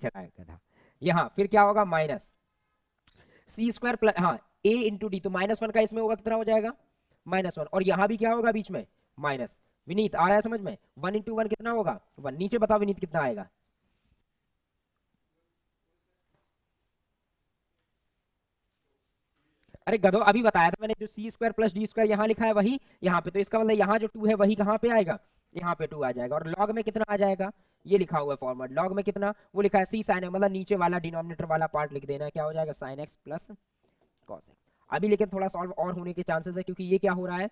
लिख रहा था यहाँ। फिर क्या होगा, माइनस सी स्क्वायर प्लस, हाँ ए इंटू डी, तो -1 का इसमें होगा कितना हो जाएगा, -1, और यहाँ भी क्या होगा बीच में माइनस। विनीत आ रहा है समझ में, 1 इंटू 1 कितना होगा 1, नीचे बताओ विनीत कितना आएगा। अरे गधो अभी बताया था मैंने, जो सी स्क्वायर प्लस डी स्क्वायर यहाँ लिखा है वही यहाँ पे, तो इसका मतलब यहाँ जो 2 है वही कहाँ पे आएगा, यहाँ पे 2 आ जाएगा। और लॉग में कितना आ जाएगा, ये लिखा हुआ है फॉर्मेट, लॉग में कितना वो लिखा है सी साइन एक्स, मतलब नीचे वाला डिनोमिनेटर वाला पार्ट लिख देना है, क्या हो जाएगा sine x plus cos x. अभी लेकिन थोड़ा सॉल्व और होने के चांसेस है, क्योंकि ये क्या हो रहा है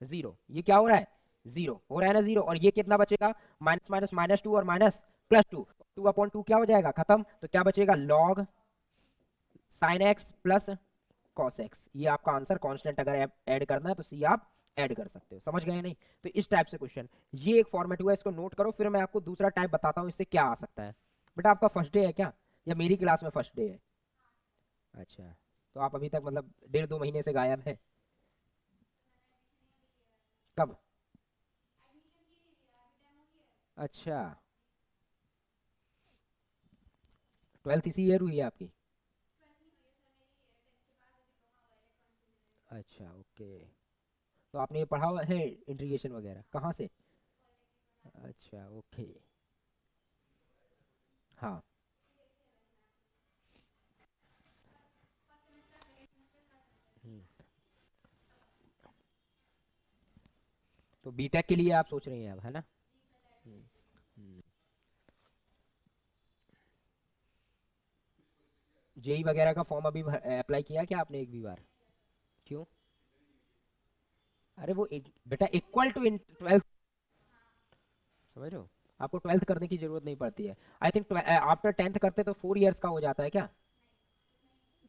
जीरो, ये क्या हो रहा है जीरो हो रहा है ना जीरो, और ये कितना बचेगा माइनस माइनस -2 और माइनस +2, 2/2 क्या हो जाएगा खत्म, तो क्या बचेगा log sine x plus cos x. ये आपका आंसर, कांस्टेंट अगर ऐड करना है तो सी आप ऐड कर सकते हो, समझ गए नहीं। तो इस टाइप से क्वेश्चन, ये एक फॉर्मेट हुआ, इसको नोट करो, फिर मैं आपको दूसरा टाइप बताता हूँ इससे क्या आ सकता है। बेटा आपका फर्स्ट डे है क्या, या मेरी क्लास में फर्स्ट डे है? अच्छा, तो आप अभी तक मतलब 1.5-2 महीने से गायब है। कब? अच्छा, 12th इसी ईयर हुई है आपकी? अच्छा ओके, तो आपने ये पढ़ा हुआ है इंटीग्रेशन वगैरह कहाँ से? अच्छा ओके। हाँ, हम्म, तो बीटेक के लिए आप सोच रही हैं अब, है ना? हम्म, हम्म। जेई वगैरह का फॉर्म अभी अप्लाई किया क्या आपने एक भी बार? क्यों? अरे वो बेटा इक्वल टू 12th, समझ रहे हो, आपको 12th करने की जरूरत नहीं पड़ती है। आई थिंक आफ्टर 10th करते तो 4 इयर्स का हो जाता है क्या,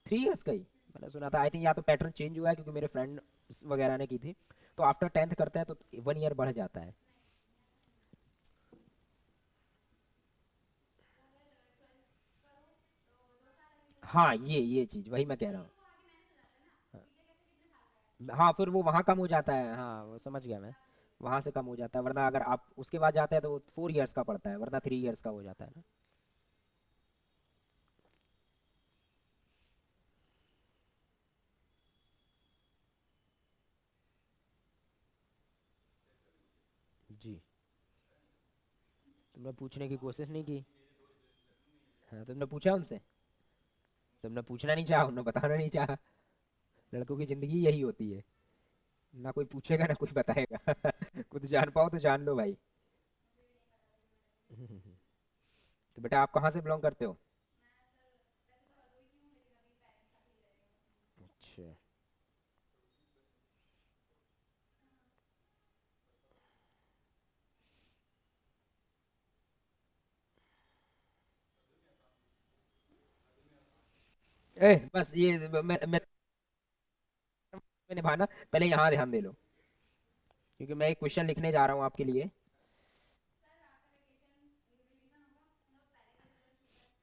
3 इयर्स का ही मैंने सुना था। आई थिंक या तो पैटर्न चेंज हुआ है, क्योंकि मेरे फ्रेंड वगैरह ने की थी, तो आफ्टर 10th करते हैं तो 1 ईयर बढ़ जाता है। हाँ ये चीज वही मैं कह रहा हूँ। हाँ फिर वो वहाँ कम हो जाता है, हाँ वो समझ गया मैं, वहाँ से कम हो जाता है, वरना अगर आप उसके बाद जाते हैं तो 4 इयर्स का पड़ता है, वरना 3 इयर्स का हो जाता है ना। जी, तुमने पूछने की कोशिश नहीं की? हाँ तुमने पूछा उनसे? तुमने पूछना नहीं चाहा, उन्होंने बताना नहीं चाहा। लड़कों की जिंदगी यही होती है, ना कोई पूछेगा ना कोई बताएगा। खुद जान पाओ तो जान लो भाई। तो बेटा आप कहाँ से बिलोंग करते हो? अच्छा, ए बस ये मैं निभाना, पहले यहाँ ध्यान दे लो, क्योंकि मैं एक क्वेश्चन लिखने जा रहा हूँ आपके लिए।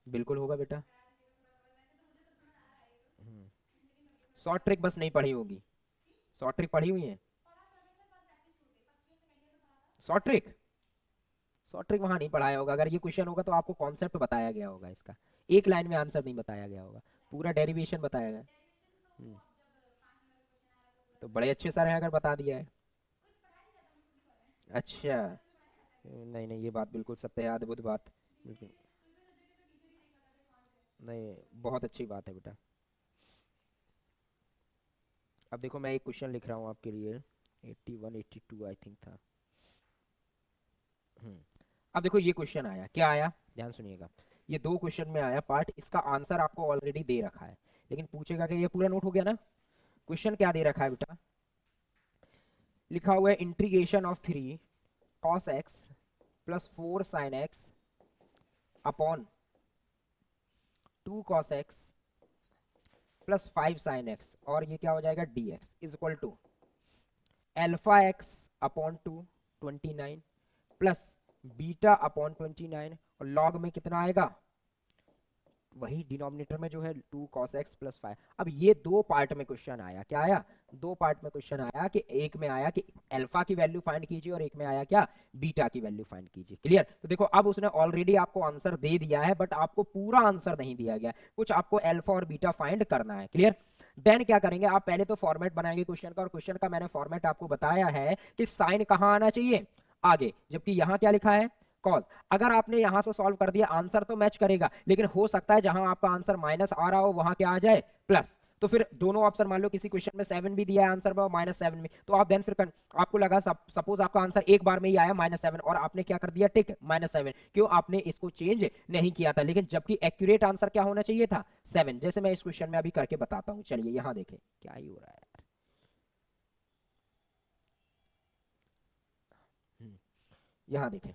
बिल्कुल होगा बेटा। शॉर्ट ट्रिक बस नहीं पढ़ी होगी, शॉर्ट ट्रिक पढ़ी हुई है? शॉर्ट ट्रिक, शॉर्ट ट्रिक वहां नहीं पढ़ाया होगा, अगर ये क्वेश्चन होगा तो आपको कॉन्सेप्ट बताया गया होगा इसका, एक लाइन में आंसर नहीं बताया गया होगा, पूरा डेरिवेशन बताया गया। हम्म, तो बड़े अच्छे सर हैं अगर बता दिया है। अच्छा, नहीं नहीं ये बात बिल्कुल सत्य है, अद्भुत बात, बिल्कुल। नहीं, बहुत अच्छी बात है बेटा। अब देखो मैं एक क्वेश्चन लिख रहा हूँ आपके लिए, 81 82 आई थिंक था। हम्म, अब देखो ये क्वेश्चन आया, क्या आया ध्यान सुनिएगा। ये 2 क्वेश्चन में आया पार्ट, इसका आंसर आपको ऑलरेडी दे रखा है, लेकिन पूछेगा कि ये पूरा नोट हो गया ना। क्वेश्चन क्या दे रखा है बेटा, लिखा हुआ है integration of 3 cos x plus 4 sin x upon 2 cos x plus 5 sin x, और ये क्या हो जाएगा dx is equal to α x/2 29 plus beta, और लॉग में कितना आएगा वही डिनोमिनेटर में जो है 2 cos x प्लस 5। अब ये दो पार्ट में क्वेश्चन आया, क्या आया, दो पार्ट में क्वेश्चन आया कि एक में आया कि अल्फा की वैल्यू फाइंड कीजिए और एक में आया क्या, बीटा की वैल्यू फाइंड कीजिए। क्लियर। तो देखो अब उसने ऑलरेडी आपको आंसर दे दिया है, बट आपको पूरा आंसर नहीं दिया गया, कुछ आपको अल्फा और बीटा फाइंड करना है। क्लियर। देन क्या करेंगे आप, पहले तो फॉर्मेट बनाएंगे क्वेश्चन का, और क्वेश्चन का मैंने फॉर्मेट आपको बताया है कि साइन कहाँ आना चाहिए, आगे, जबकि यहाँ क्या लिखा है, कॉज। अगर आपने यहां से सॉल्व कर दिया आंसर तो मैच करेगा, लेकिन हो सकता है जहां आपका आंसर माइनस आ रहा हो वहां क्या आ जाए, प्लस। तो फिर दोनों ऑप्शन, मान लो किसी क्वेश्चन में 7 भी दिया है आंसर में और -7 में, तो आप देन फिर आपको लगा सपोज आपका आंसर एक बार में ही आया -7 और आपने क्या कर दिया, टिक -7, क्यों, आपने इसको चेंज नहीं किया था, लेकिन जबकि एक्यूरेट आंसर क्या होना चाहिए था, 7, जैसे मैं इस क्वेश्चन में अभी करके बताता हूँ। चलिए यहाँ देखें क्या ही हो रहा है। यहाँ देखें,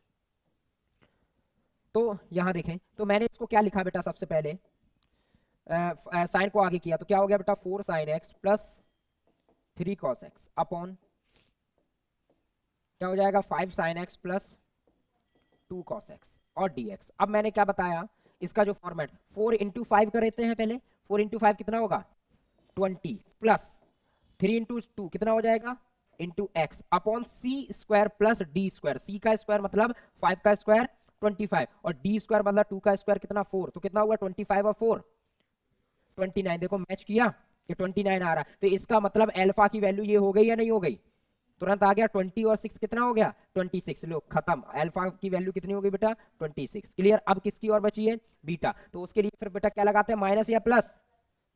तो यहाँ देखें, तो मैंने इसको क्या लिखा बेटा, सबसे पहले साइन को आगे किया तो क्या हो गया बेटा, 4 sin x plus 3 cos x upon क्या हो जाएगा, 5 sin x plus 2 cos x और dx। अब मैंने क्या बताया, इसका जो फॉर्मेट 4 इंटू 5 कर देते हैं पहले, 4 इंटू 5 कितना होगा 20 प्लस 3 इंटू 2 कितना हो जाएगा, इंटू एक्स अपॉन सी स्क्वायर प्लस डी स्क्वायर। सी का स्क्वायर मतलब 5 का स्क्वायर 25 और डी स्क्वायर मतलब 2 का स्क्वायर कितना 4, तो कितना हुआ 25 और 4 29। देखो मैच किया कि 29 आ रहा है, तो इसका मतलब अल्फा की वैल्यू ये हो गई या नहीं हो गई, तुरंत आ गया। 20 और 6 कितना हो गया 26। लो खत्म, अल्फा की वैल्यू कितनी हो गई बेटा 26। क्लियर। अब किसकी और बची है, बीटा, तो उसके लिए फिर बेटा क्या लगाते हैं, माइनस या प्लस,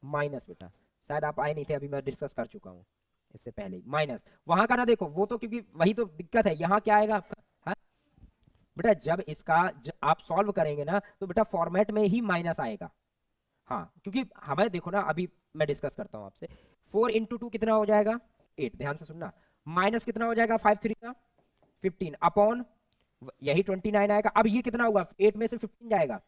माइनस बेटा, शायद आप आए नहीं थे, अभी मैं डिस्कस कर चुका हूँ इससे पहले ही। माइनस वहां का ना देखो, वो तो क्योंकि वही तो दिक्कत है, यहाँ क्या आएगा आपका, हाँ बेटा जब इसका आप सॉल्व करेंगे ना तो बेटा फॉर्मेट में ही माइनस आएगा। हाँ क्योंकि हमें देखो ना, अभी मैं डिस्कस करता हूँ आपसे, 4 इंटू 2 कितना हो जाएगा 8, ध्यान से सुनना, माइनस कितना हो जाएगा 5 3 का 15 अपॉन यही 29 आएगा। अब ये कितना होगा, 8 में से 15 जाएगा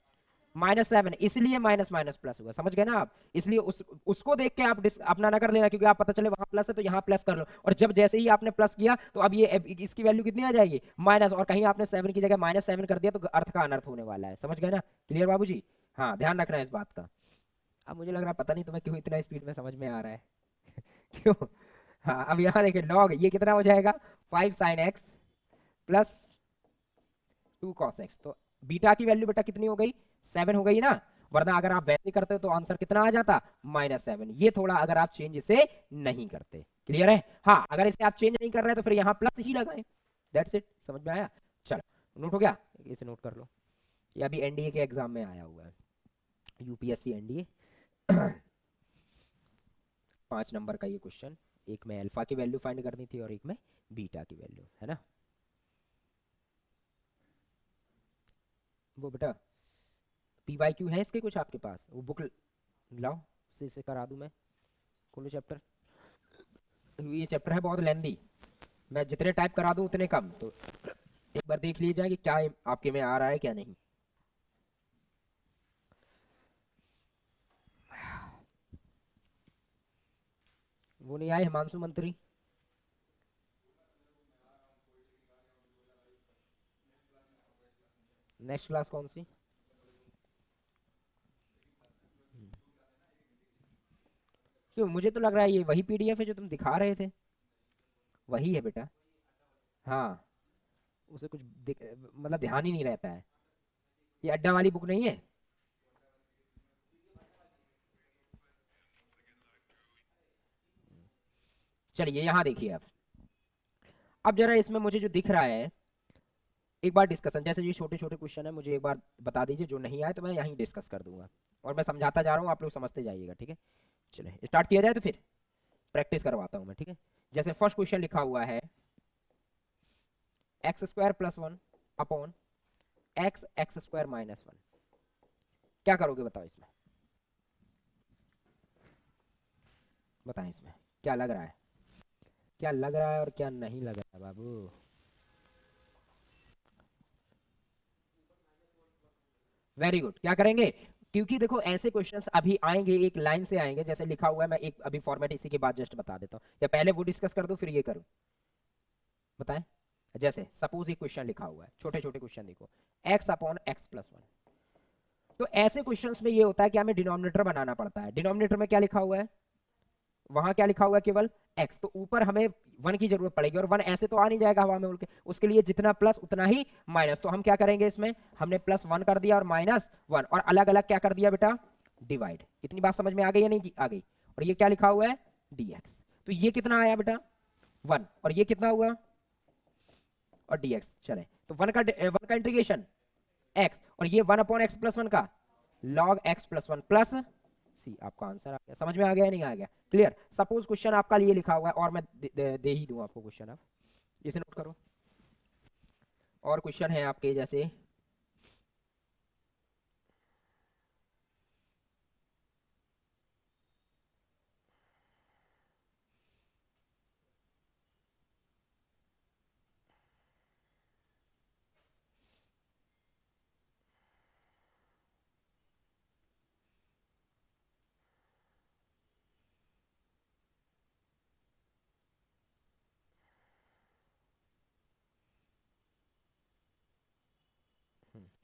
-7, इसलिए माइनस माइनस प्लस हुआ, समझ गए ना आप। इसलिए उसको देख के आप अपना ना कर लेना, क्योंकि आप पता चले वहां प्लस है तो यहाँ प्लस कर लो, और जब जैसे ही आपने प्लस किया तो अब ये इसकी वैल्यू कितनी आ जाएगी माइनस, और कहीं आपने 7 की जगह -7 कर दिया तो अर्थ का अनर्थ होने वाला है, समझ गए ना। क्लियर बाबूजी, हाँ ध्यान रखना है इस बात का। अब मुझे लग रहा है पता नहीं तुम्हें क्यों इतना स्पीड में समझ में आ रहा है क्यों। हाँ अब यहाँ देखिए लॉग ये कितना हो जाएगा 5 sin x plus 2 cos x, तो बीटा की वैल्यू बेटा कितनी हो गई 7 हो गई ना, वरना अगर आप वैसे करते हो तो आंसर कितना आ जाता -7। ये थोड़ा अगर आप चेंज इसे नहीं करते। क्लियर है। हाँ अगर इसे आप चेंज नहीं कर रहे तो फिर यहाँ प्लस ही लगाएं, दैट्स इट, समझ में आया। चलो नोट हो गया, इसे नोट कर लो, ये अभी एनडीए के एग्जाम में आया हुआ है, यूपीएससी एनडीए 5 नंबर का ये क्वेश्चन, एक में अल्फा की वैल्यू फाइंड करनी थी और एक में बीटा की वैल्यू, है ना। वो बेटा पीवाईक्यू है इसके कुछ आपके पास, वो बुक लाओ, से करा दूं मैं, खोलो चैप्टर। ये चैप्टर है बहुत लेंदी, मैं जितने टाइप करा दूं उतने कम, तो एक बार देख लीजिए कि क्या आपके में आ रहा है क्या नहीं। वो नहीं आए हिमांशु मंत्री, नेक्स्ट क्लास कौन सी, क्यों मुझे तो लग रहा है ये वही पीडीएफ है जो तुम दिखा रहे थे, वही है बेटा। हाँ उसे कुछ मतलब ध्यान ही नहीं रहता है, ये अड्डा वाली बुक नहीं है। चलिए यहाँ देखिए अब जरा इसमें मुझे जो दिख रहा है, एक बार डिस्कशन, जैसे ये छोटे छोटे क्वेश्चन है मुझे एक बार बता दीजिए, जो नहीं आए तो मैं यहीं डिस्कस कर दूंगा, और मैं समझाता जा रहा हूँ आप लोग समझते जाइएगा, ठीक है। चलिए स्टार्ट किया जाए तो फिर प्रैक्टिस करवाता हूँ मैं, ठीक है। जैसे फर्स्ट क्वेश्चन लिखा हुआ है x² + 1 अपॉन x² - 1, क्या करोगे बताओ इसमें, बताएं इसमें क्या लग रहा है, क्या लग रहा है और क्या नहीं लग रहा है बाबू। वेरी गुड, क्या करेंगे, क्योंकि देखो ऐसे क्वेश्चंस अभी आएंगे एक लाइन से आएंगे, जैसे लिखा हुआ है, मैं एक अभी फॉर्मेट इसी के बाद जस्ट बता देता हूँ, या पहले वो डिस्कस कर दूं फिर ये करूं, बताएं। जैसे सपोज ये क्वेश्चन लिखा हुआ है, छोटे छोटे क्वेश्चन देखो, x/x + 1, तो ऐसे क्वेश्चंस में ये होता है कि हमें डिनोमिनेटर बनाना पड़ता है। डिनोमिनेटर में क्या लिखा हुआ है, वहां क्या लिखा हुआ है, केवल x, तो ऊपर हमें 1 की जरूरत पड़ेगी, और 1 ऐसे तो आ नहीं जाएगा हवा में उड़ के, उसके लिए जितना प्लस उतना ही माइनस। तो हम क्या करेंगे, इसमें हमने +1 कर दिया और -1, और अलग अलग क्या कर दिया बेटा, डिवाइड। इतनी बात समझ में आ गई या नहीं आ गई? और ये क्या लिखा हुआ है, dx। तो ये कितना आया बेटा 1, और ये कितना हुआ, और dx। चले तो 1 का इंटीग्रेशन x, और ये 1/x+1 का log x+1 प्लस सी। आपका आंसर आ गया। समझ में आ गया या नहीं आ गया? क्लियर। सपोज क्वेश्चन आपका ये लिखा हुआ है, और मैं दे ही दूं आपको क्वेश्चन, आप इसे नोट करो। और क्वेश्चन है आपके जैसे,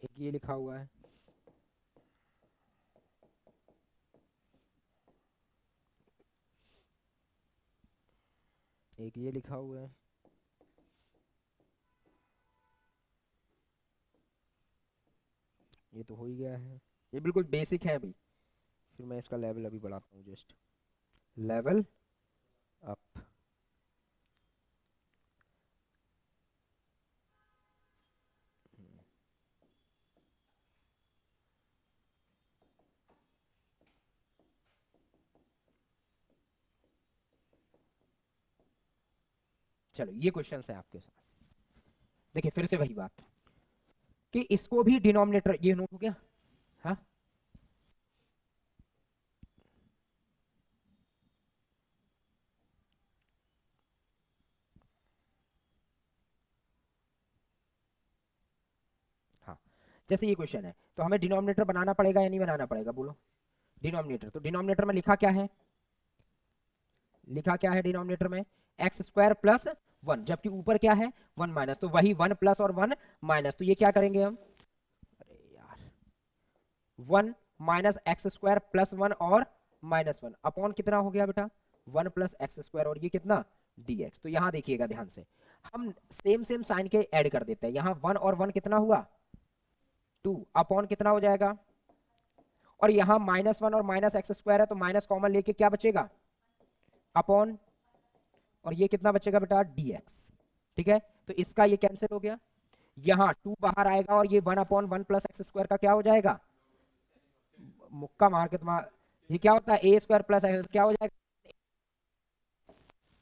एक ये लिखा हुआ है, एक ये लिखा हुआ है, ये तो हो ही गया है। ये बिल्कुल बेसिक है अभी, फिर मैं इसका लेवल अभी बढ़ाता हूँ, जस्ट लेवल अप। चलो ये क्वेश्चन है आपके पास। देखिए फिर से वही बात कि इसको भी डिनोमिनेटर, ये नोट हो गया, हाँ हाँ। जैसे ये क्वेश्चन है, तो हमें डिनोमिनेटर बनाना पड़ेगा या नहीं बनाना पड़ेगा, बोलो। डिनोमिनेटर, तो डिनोमिनेटर में लिखा क्या है, लिखा क्या है डिनोमिनेटर में, x² + 1, जबकि ऊपर क्या है 1 माइनस, तो वही 1 प्लस और 1 माइनस। तो ये क्या करेंगे हम, अरे यार 1 -x² + 1 और -1 अपॉन कितना हो गया बेटा 1 + x², और ये कितना dx। तो यहां देखिएगा ध्यान से, हम सेम सेम साइन के ऐड कर देते हैं। यहाँ 1 और 1 कितना हुआ 2, अपॉन कितना हो जाएगा, और यहाँ -1 और -x² है, तो माइनस कॉमन लेके क्या बचेगा, अपॉन, और ये कितना बचेगा बेटा dx। ठीक है, तो इसका ये कैंसिल हो गया, यहाँ 2 बाहर आएगा, और ये 1/1 + x² का क्या हो जाएगा, मुक्का मार के तुम्हारा, ये क्या होता है a² + x, क्या हो जाएगा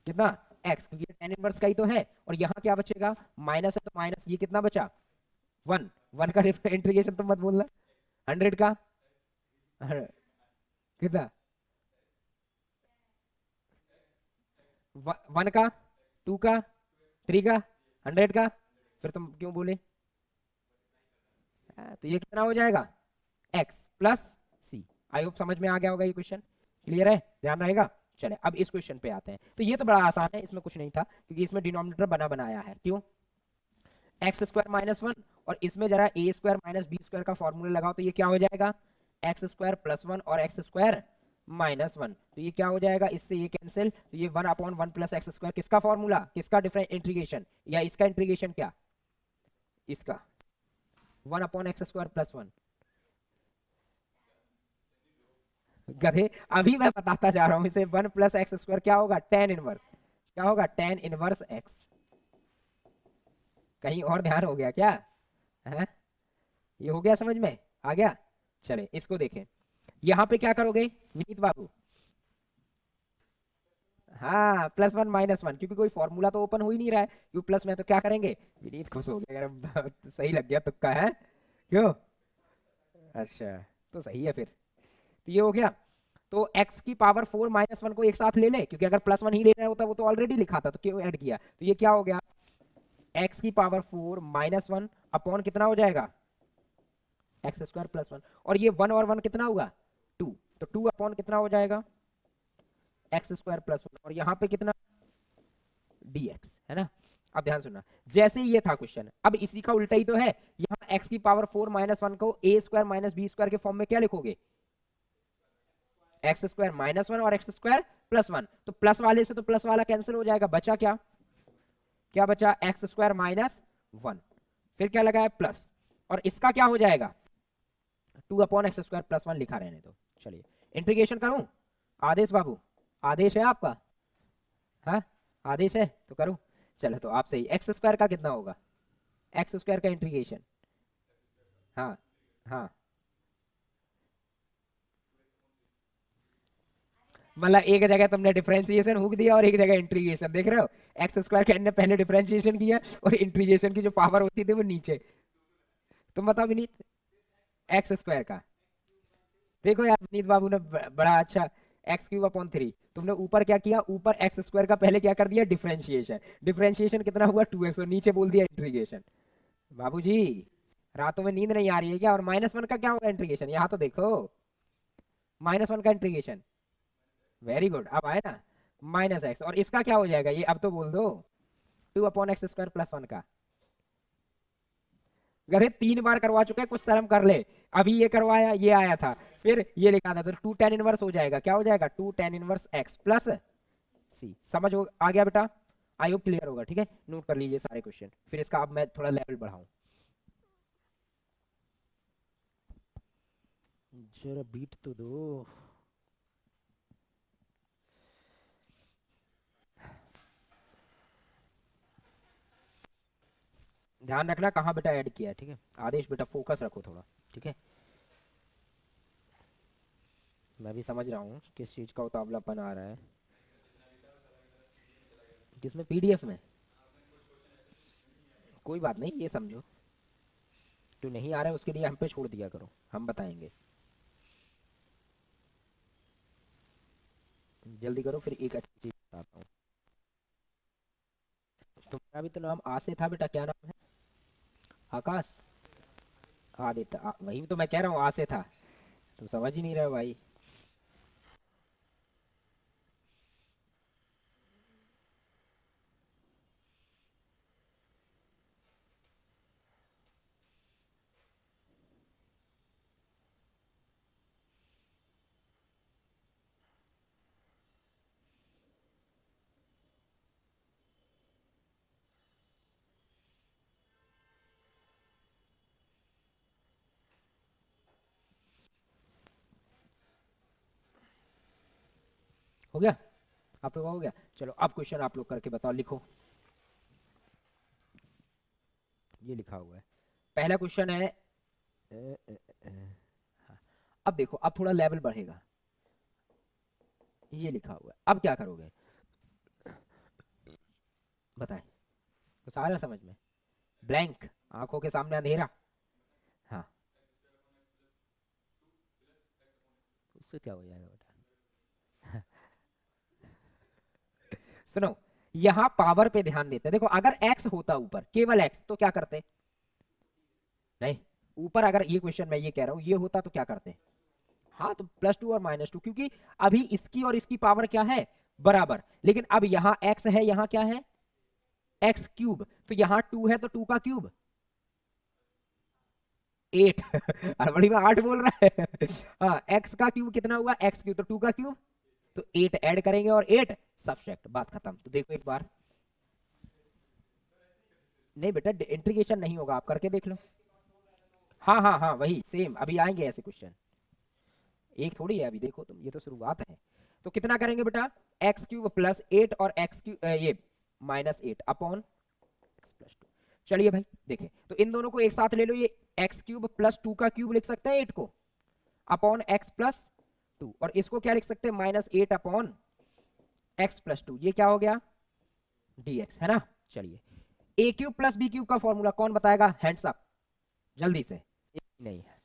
कितना x, क्योंकि ये tan इनवर्स का ही तो है। और यहाँ क्या बचेगा, माइनस है तो माइनस, ये कितना बचा 1, 1 का इंटीग्रेशन तो मत बोलना, 100 का, कितना 1 का, 2 का, 3 का, 100 का, फिर तुम क्यों बोले, तो ये कितना हो जाएगा x + c। आई होप समझ में आ गया होगा ये क्वेश्चन, क्लियर है, ध्यान रहेगा। चले अब इस क्वेश्चन पे आते हैं। तो ये तो बड़ा आसान है, इसमें कुछ नहीं था, क्योंकि इसमें डिनोमिनेटर बना बनाया है। क्यों, x² - 1, और इसमें जरा a² - b² का फॉर्मूला लगाओ, तो ये क्या हो जाएगा x² + 1 और x² -1। तो ये क्या हो जाएगा, इससे ये कैंसिल, तो ये 1/1 + x², किसका फॉर्मूला, किसका डिफरेंट इंटीग्रेशन, या इसका इंटीग्रेशन, क्या इसका 1/x² + 1। गधे, अभी मैं बताता जा रहा हूं इसे, 1 + x² क्या होगा tan इनवर्स, क्या होगा tan इनवर्स x। कहीं और ध्यान हो गया क्या है, ये हो गया समझ में आ गया। चले इसको देखें, यहाँ पे क्या करोगे विनीत बाबू, हाँ +1 -1, क्योंकि कोई फॉर्मूला तो ओपन हो ही नहीं रहा है, क्यों प्लस में, तो क्या करेंगे, विनीत खुश हो गया अगर सही लग गया तुक्का है, क्यों, अच्छा तो सही है फिर। तो ये हो गया, तो x⁴ -1 को एक साथ ले ले, क्योंकि अगर +1 ही लेना होता वो तो ऑलरेडी लिखा था, तो क्यों ऐड किया। तो ये क्या हो गया x⁴ -1 अपॉन कितना हो जाएगा x² + 1, और ये 1 और 1 कितना हुआ 2, तो 2 अपॉन कितना हो जाएगा x² + 1, और यहाँ पे कितना dx है ना। अब ध्यान सुनना, जैसे ये था क्वेश्चन, अब इसी का उल्टा ही तो है। यहाँ एक्स की पावर 4 माइनस 1 को ए स्क्वायर माइनस बी स्क्वायर के फॉर्म में क्या लिखोगे? एक्स स्क्वायर माइनस 1 और एक्स स्क्वायर प्लस 1। तो प्लस वाले से तो प्लस वाला कैंसिल हो जाएगा, बचा क्या? क्या बचा? एक्स स्क्वायर माइनस 1, फिर क्या लगा है? प्लस, और इसका क्या हो जाएगा? 2 अपॉन एक्स स्क्वायर प्लस 1 लिखा रहने दो। चलिए इंटीग्रेशन करूं? आदेश बाबू, आदेश है आपका? हाँ आदेश है तो करूं। चलो तो आप सही, एक्स स्क्वायर का कितना होगा? एक्स स्क्वायर का इंटीग्रेशन, हाँ हाँ, मतलब एक जगह तुमने डिफरेंशिएशन हुक दिया और एक जगह इंटीग्रेशन, देख रहे हो? एक्स स्क्वायर के ने पहले डिफरेंशिएशन किया और इंटीग्रेशन की जो पावर होती थी वो नीचे। तुम बताओ विनीत, एक्स स्क्वायर का। देखो यार विनीत बाबू ने बड़ा अच्छा, एक्स क्यूब अपॉन 3, तुमने ऊपर क्या किया? ऊपर एक्स स्क्वायर का पहले क्या कर दिया? डिफरेंशिएशन। डिफरेंशिएशन कितना हुआ? 2x, और नीचे बोल दिया इंटीग्रेशन। बाबूजी रातों में नींद नहीं आ रही है क्या? और -1 का क्या होगा इंटीग्रेशन? यहाँ तो देखो, -1 का इंटीग्रेशन, वेरी गुड, अब आए ना? -x, और इसका क्या हो जाएगा ये? अब तो बोल दो, 2 अपॉन एक्स स्क्वायर प्लस 1 का। गधे 3 बार करवा चुके हैं, कुछ शर्म कर ले। अभी ये करवाया, ये आया था, फिर ये लिखा था, तो 2 tan इनवर्स हो जाएगा। क्या हो जाएगा? 2 tan इनवर्स x प्लस सी। समझ हो आ गया बेटा? आई होप क्लियर होगा। ठीक है, नोट कर लीजिए सारे क्वेश्चन, फिर इसका अब मैं थोड़ा लेवल बढ़ाऊं। जरा बीट तो दो। ध्यान रखना कहाँ बेटा ऐड किया है, ठीक है? आदेश बेटा फोकस रखो थोड़ा, ठीक है? मैं भी समझ रहा हूँ किस चीज़ का उतावलापन आ रहा है। किसमें? पीडीएफ में? कोई बात नहीं, ये समझो, जो नहीं आ रहा है उसके लिए हम पे छोड़ दिया करो, हम बताएंगे। जल्दी करो, फिर एक अच्छी चीज़ बताता हूँ। तुम्हारा भी तो नाम आ से था बेटा, क्या नाम है? आकाश? आदित्य, वही तो मैं कह रहा हूँ, आ से था। तुम समझ ही नहीं रहे हो भाई। हो गया? आप लोग का हो गया? चलो अब क्वेश्चन आप लोग करके बताओ, लिखो। ये लिखा हुआ है, पहला क्वेश्चन है। हाँ, अब देखो, अब थोड़ा लेवल बढ़ेगा। ये लिखा हुआ है, अब क्या करोगे बताएं? कुछ आ रहा है समझ में? ब्लैंक, आंखों के सामने अंधेरा। हाँ, उससे क्या हो जाएगा बेटा? सुनो, यहाँ पावर पे ध्यान देते हैं। देखो अगर x होता ऊपर, केवल x, तो क्या करते? नहीं, ऊपर अगर ये क्वेश्चन मैं ये कह रहा हूँ ये होता तो क्या करते? हाँ, तो +2 और -2, क्योंकि अभी इसकी और इसकी पावर क्या है? बराबर। लेकिन अब यहाँ x है, यहाँ क्या है? एक्स क्यूब, तो यहाँ 2 है तो 2 का क्यूब 8। अरे बड़ी में 8 बोल रहा है। हाँ, एक्स का क्यूब कितना हुआ? एक्स क्यूब, तो 2 का क्यूब, तो 8 ऐड करेंगे और 8 सब्सट्रैक्ट, बात खत्म। तो देखो एक बार, नहीं बेटा इंटीग्रेशन नहीं होगा, आप करके देख लो। हाँ हाँ हाँ, वही सेम, अभी आएंगे ऐसे क्वेश्चन, एक थोड़ी है अभी, देखो तुम, ये तो शुरुआत है। तो कितना करेंगे बेटा? एक्स क्यूब प्लस 8 और एक्स क्यूब ये -8 अपॉन एक्स प्लस 2। चलिए भाई देखें, तो इन दोनों को एक साथ ले लो, ये एक्स क्यूब प्लस 2 का क्यूब लिख सकते हैं 8 को, अपॉन एक्स प्लस 2, और इसको क्या लिख सकते हैं? -8 अपॉन एक्स प्लस 2। ये क्या हो गया? dx, है ना? चलिए, ए क्यूब प्लस बी क्यूब का फॉर्मूला कौन बताएगा? हैंड्स अप जल्दी से। नहीं है,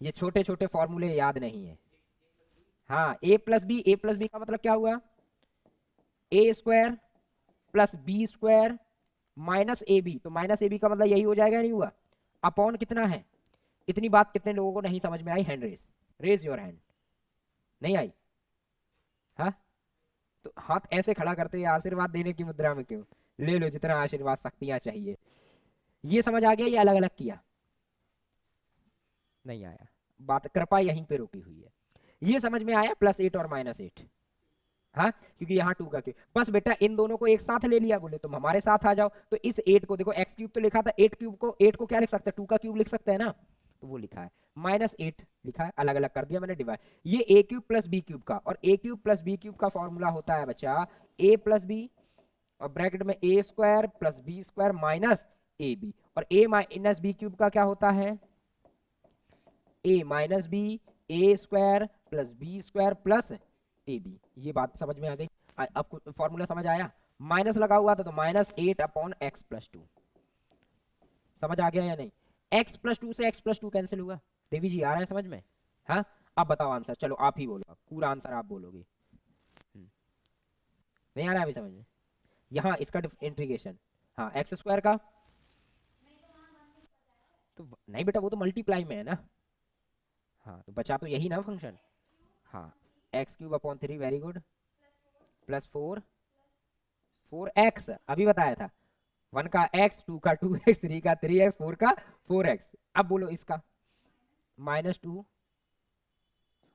ये छोटे छोटे फॉर्मूले याद नहीं है। हाँ, A plus B, A plus B का मतलब क्या हुआ? A square plus B square minus A B, तो माइनस ए बी का मतलब यही हो जाएगा, नहीं हुआ? अपॉन कितना है? इतनी बात कितने लोगों को नहीं समझ में आई? Hand race, raise your hand. नहीं आई? हाँ, तो हाथ ऐसे खड़ा करते हैं आशीर्वाद देने की मुद्रा में क्यों? ले लो जितना आशीर्वाद शक्तियां चाहिए। ये समझ आ गया, ये अलग अलग किया? नहीं आया? बात कृपा यहीं पे रुकी हुई है। ये समझ में आया, +8 और -8? हाँ, क्योंकि यहाँ 2 का क्यूब, बस बेटा इन दोनों को एक साथ ले लिया, बोले तुम हमारे साथ आ जाओ, तो इस 8 को देखो, एक्स क्यूब तो लिखा था, 8 क्यूब को, 8 को क्या लिख सकते हैं, 2 का क्यूब लिख सकते हैं ना, तो वो लिखा है। -8 लिखा है, अलग अलग कर दिया मैंने डिवाइड। ये A cube plus B cube का, और A cube plus B cube का फॉर्मूला होता है बच्चा ए प्लस बी, और ब्रैकेट में A square plus B square minus A B, और ए माइनस बी क्यूब का क्या होता है, A minus B, A square plus B square plus A B. ये बात समझ में आ गई? अब फॉर्मूला समझ आया? माइनस लगा हुआ था तो -8/x+2, समझ आ गया या नहीं? x+2 से x+2 कैंसिल हुआ। देवी जी आ रहा है समझ में? हाँ, अब बताओ आंसर, चलो आप ही बोलो, पूरा आंसर आप बोलोगे। नहीं आ रहा है अभी समझ में? यहाँ इसका इंटीग्रेशन, हाँ x² का, तो नहीं बेटा वो तो मल्टीप्लाई में है ना। हाँ तो बचा तो यही ना फंक्शन। हाँ, x³/3, वेरी गुड, +4, 4x अभी बताया था, 1 का x, 2 का 2x, 3 का 3x, 4 का 4x। अब बोलो इसका -2,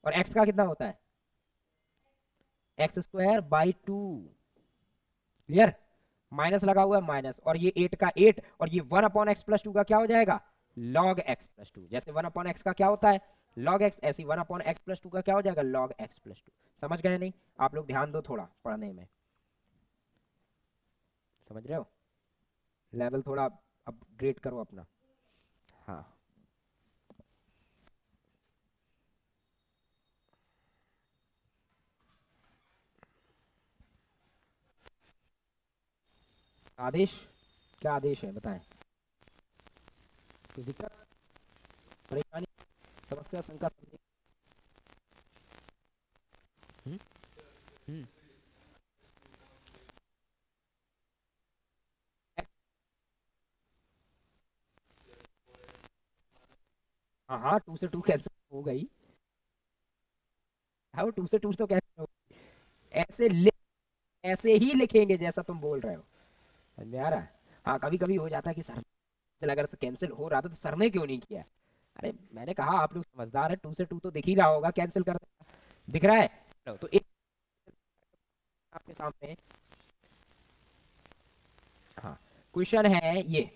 और x का कितना होता है, x²/2, क्लियर? माइनस लगा हुआ है माइनस, और ये 8 का 8, और ये 1/x+2 का क्या हो जाएगा, log x+2। जैसे 1/x का क्या होता है log x, ऐसी 1/x+2 का क्या हो जाएगा log x+2। समझ गए नहीं? आप लोग ध्यान दो थोड़ा पढ़ने में, समझ रहे हो? लेवल थोड़ा अपग्रेड करो अपना। हाँ, आदेश, क्या आदेश है बताएं? कोई दिक्कत, परेशानी, समस्या, शंका, संदेह? हम्म, हम्म। हाँ हाँ, 2 से 2 कैंसिल हो गई। हाँ, वो 2 से 2 तो कैंसिल हो गई। ऐसे ऐसे ही लिखेंगे जैसा तुम बोल रहे हो, समझ में आ रहा है? हाँ, कभी कभी हो जाता है कि सर, अगर कैंसिल हो रहा था तो सर ने क्यों नहीं किया। अरे मैंने कहा आप लोग समझदार है, 2 से 2 तो दिख ही रहा होगा, कैंसिल कर देगा, दिख रहा है। चलो, तो एक आपके सामने, हाँ, क्वेश्चन है ये,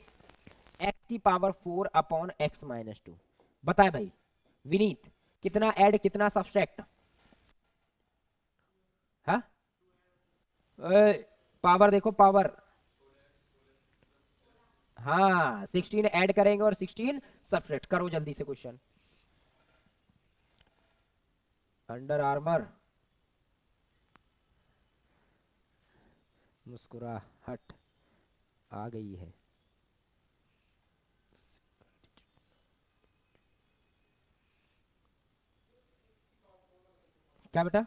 x⁴ बताए भाई विनीत, कितना ऐड कितना सब्सट्रैक्ट? हाँ, पावर देखो पावर, हाँ 16 ऐड करेंगे और 16 सब्सट्रैक्ट करो, जल्दी से क्वेश्चन। अंडर आर्मर, मुस्कुराहट आ गई है। क्या बेटा?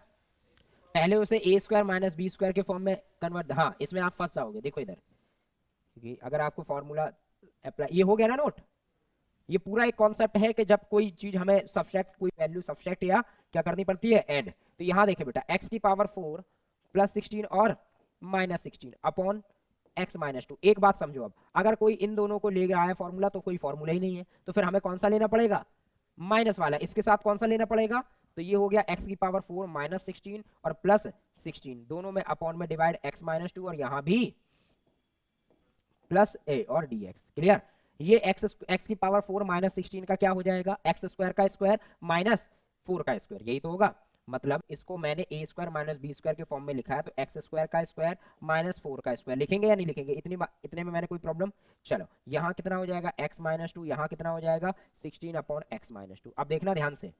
पहले उसे a² - b² के फॉर्म में कन्वर्ट, हाँ इसमें आप फंस जाओगे, देखो इधर, क्योंकि अगर आपको फॉर्मूला अप्लाई, ये हो गया ना नोट? ये पूरा एक कॉन्सेप्ट है कि जब कोई चीज हमें सब्सट्रैक्ट, कोई वैल्यू सब्सट्रैक्ट या क्या करनी पड़ती है, ऐड। तो यहाँ देखे बेटा, x⁴ +16 और -16 अपॉन x-2। एक बात समझो, अब अगर कोई इन दोनों को ले रहा है फॉर्मूला, तो कोई फॉर्मूला ही नहीं है, तो फिर हमें कौन सा लेना पड़ेगा, माइनस वाला। इसके साथ कौन सा लेना पड़ेगा, तो ये हो गया x⁴ -16 और +16, दोनों में अपॉन में डिवाइड x-2, और यहाँ भी +a और dx, क्लियर? ये x⁴ -16 का क्या हो जाएगा, x² का स्क्वायर माइनस 4 का स्क्वायर, यही तो होगा। मतलब इसको मैंने a² - b² के फॉर्म में लिखा है, तो x² का स्क्वायर माइनस 4 का स्क्वायर लिखेंगे या नहीं लिखेंगे? इतने में मैंने कोई प्रॉब्लम? चलो, यहाँ कितना हो जाएगा x-2, यहाँ कितना हो जाएगा 16/x-2। अब देखना ध्यान से,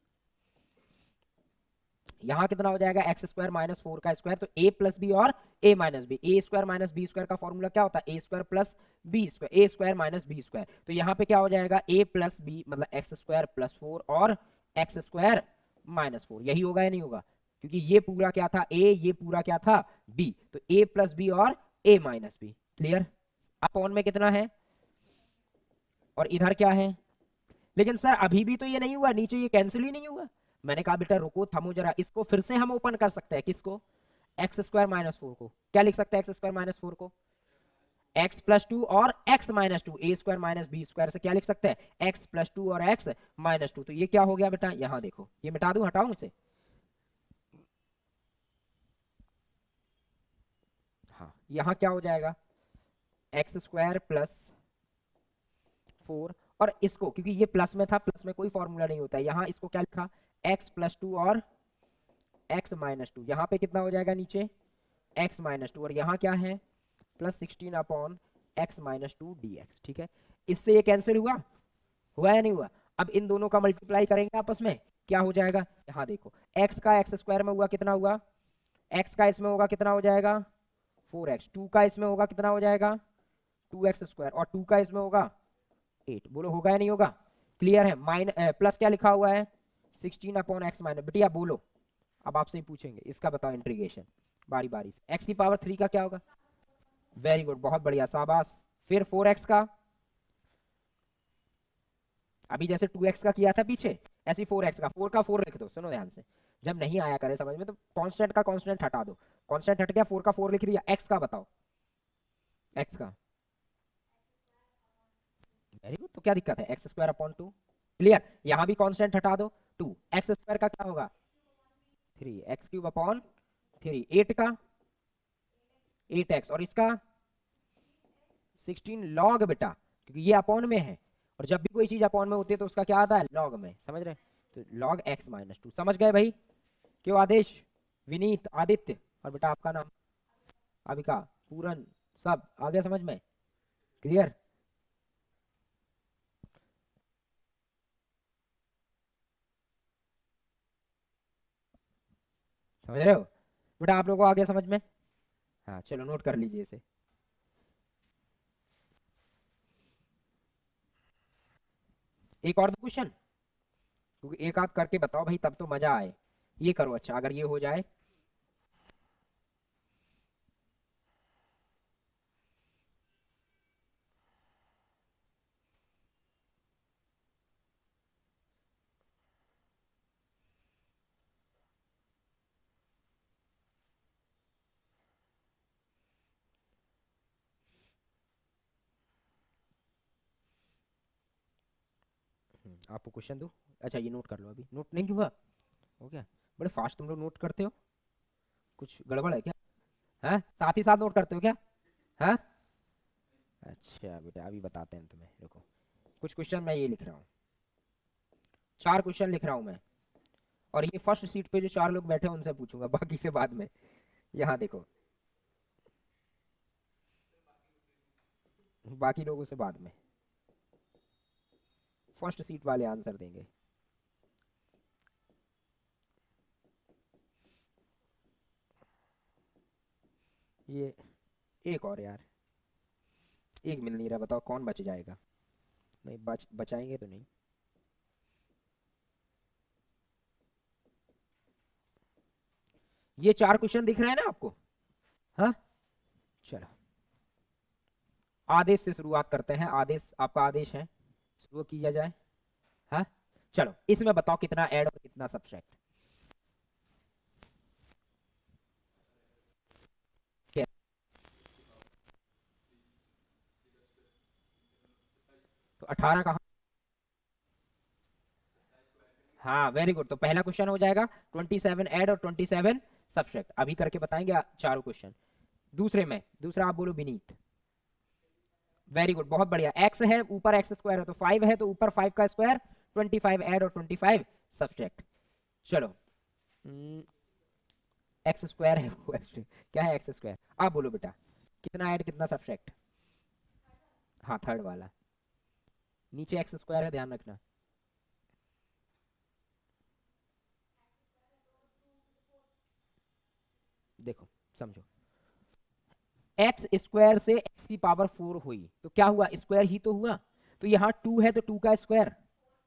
यहाँ कितना हो जाएगा x² - 4 का स्क्वायर, तो a + b और a - b, a² - b² का फॉर्मूला क्या होता है, a² + b², a² - b²। तो यहाँ पे क्या हो जाएगा a + b, मतलब x² + 4 और x² - 4, यही होगा या नहीं होगा? क्योंकि ये पूरा क्या था a, ये पूरा क्या था b, तो a + b और a - b, क्लियर? अपॉन में कितना है, और इधर क्या है? लेकिन सर अभी भी तो ये नहीं हुआ, नीचे ये कैंसिल ही नहीं हुआ। मैंने कहा बेटा रुको, थमो जरा, इसको फिर से हम ओपन कर सकते हैं, किसको, x² - 4 को। क्या लिख सकते हैं x² - 4 को, एक्स प्लस टू और एक्स माइनस टू, ए स्क्वायर माइनस बी स्क्वायर से क्या लिख सकते हैं, एक्स प्लस टू और एक्स माइनस टू। तो ये क्या हो गया बेटा, यहाँ देखो, ये मिटा दूं, हटाऊं इसे, हाँ यहाँ क्या हो जाएगा, एक्स स्क्वायर प्लस 4, और इसको क्योंकि ये प्लस में था, प्लस में कोई फॉर्मूला नहीं होता है, यहाँ इसको क्या लिखा, एक्स प्लस टू और एक्स माइनस टू, यहाँ पे कितना हो जाएगा नीचे, एक्स माइनस टू, और यहाँ क्या है, plus 16 upon x minus two d x. ठीक है, इससे ये कैंसिल हुआ, हुआ या नहीं हुआ। अब इन दोनों का मल्टीप्लाई करेंगे आपस में, क्या हो जाएगा, यहाँ देखो, एक्स का एक्स स्क्वायर में हुआ कितना हुआ, एक्स का इसमें होगा कितना हो जाएगा 4x, 2 का इसमें होगा कितना हो जाएगा 2x स्क्वायर, और 2 का इसमें होगा 8। बोलो होगा या नहीं होगा, क्लियर है। प्लस क्या लिखा हुआ है 16 अपॉन एक्स माइनस, बेटिया बोलो, अब आपसे ही पूछेंगे इसका, बताओ इंटीग्रेशन बारी बारी से। एक्स की पावर 3 का क्या होगा, वेरी गुड, बहुत बढ़िया, शाबाश। फिर 4x का, अभी जैसे 2x का किया था पीछे, ऐसे 4x का, 4 का 4 लिख दो, सुनो ध्यान से, जब नहीं आया करे समझ में तो कांस्टेंट का कांस्टेंट हटा दो, कांस्टेंट हट गया, 4 का 4 लिख दिया। x का बताओ, x का, वेरी गुड, तो क्या दिक्कत है, एक्स स्क्वायर अपॉन 2, क्लियर। यहां भी कांस्टेंट हटा दो, 2, एक्स स्क्वायर का क्या होगा 3, एक्स क्यूब अपॉन 3, 8 का 8x, और इसका 16 लॉग बेटा, क्योंकि ये अपॉन में है, और जब भी कोई चीज अपॉन में होती है तो उसका क्या आता है, लॉग में, समझ रहे हैं? तो लॉग एक्स माइनस टू, समझ गए भाई। क्यों आदेश, विनीत, आदित्य, और बेटा आपका नाम अबिका, पूरन, सब आ गया समझ में, क्लियर। समझ रहे हो बेटा, आप लोगों को आ गया समझ में, हाँ चलो नोट कर लीजिए इसे। एक और दो क्वेश्चन, क्योंकि एक आध करके बताओ भाई, तब तो मजा आए। ये करो, अच्छा अगर ये हो जाए, आपको क्वेश्चन दो, अच्छा ये नोट कर लो, अभी नोट नहीं हुआ, हो गया, बड़े फास्ट तुम लोग नोट करते हो, कुछ गड़बड़ है क्या, हैं साथ ही साथ नोट करते हो क्या, हैं, अच्छा बेटा अभी बताते हैं तुम्हें, रुको, कुछ क्वेश्चन मैं ये लिख रहा हूँ, 4 क्वेश्चन लिख रहा हूँ मैं, और ये फर्स्ट सीट पे जो 4 लोग बैठे हैं उनसे पूछूंगा, बाकी से बाद में। यहाँ देखो, बाकी लोगों से बाद में, फर्स्ट सीट वाले आंसर देंगे। ये एक और यार, एक मिल नहीं रहा, बताओ कौन बच जाएगा, नहीं बचाएंगे तो नहीं। ये 4 क्वेश्चन दिख रहे हैं ना आपको, हाँ चलो, आदेश से शुरुआत करते हैं, आदेश आपका आदेश है, शुरू किया जाए, हाँ चलो, इसमें बताओ कितना ऐड और कितना सब्ट्रैक्ट, क्या, तो 18 कहाँ, हाँ वेरी गुड, तो पहला क्वेश्चन हो जाएगा 27 ऐड और 27 सब्ट्रैक्ट, अभी करके बताएंगे चारों क्वेश्चन। दूसरे में, दूसरा आप बोलो विनीत, वेरी गुड, बहुत बढ़िया, एक्स है ऊपर एक्स स्क्वायर है तो 5 है, तो ऊपर 5 का स्क्वायर, 25 ऐड और 25 सब्ट्रैक्ट। चलो, एक्स स्क्वायर है वो क्या है एक्स स्क्वायर, आप बोलो बेटा, कितना ऐड कितना सब्ट्रैक्ट, हाँ थर्ड वाला, नीचे एक्स स्क्वायर है ध्यान रखना, देखो समझो, एक्स स्क्वायर से एक्स की पावर 4 हुई तो क्या हुआ, स्क्वायर ही तो हुआ, तो यहाँ 2 है तो 2 का स्क्वायर,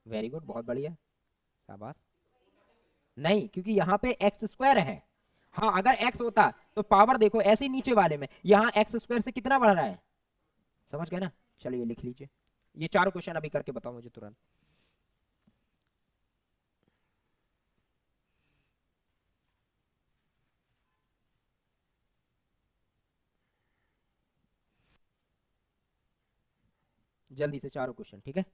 वेरी गुड, बहुत बढ़िया, शाबाश, नहीं क्योंकि यहाँ पे एक्स स्क्वायर है, हाँ अगर एक्स होता तो पावर देखो ऐसे ही नीचे वाले में, यहाँ एक्स स्क्वायर से कितना बढ़ रहा है, समझ गए ना। चलिए लिख लीजिए, ये चारों क्वेश्चन अभी करके बताओ मुझे तुरंत। जल्दी से चारों क्वेश्चन, ठीक है।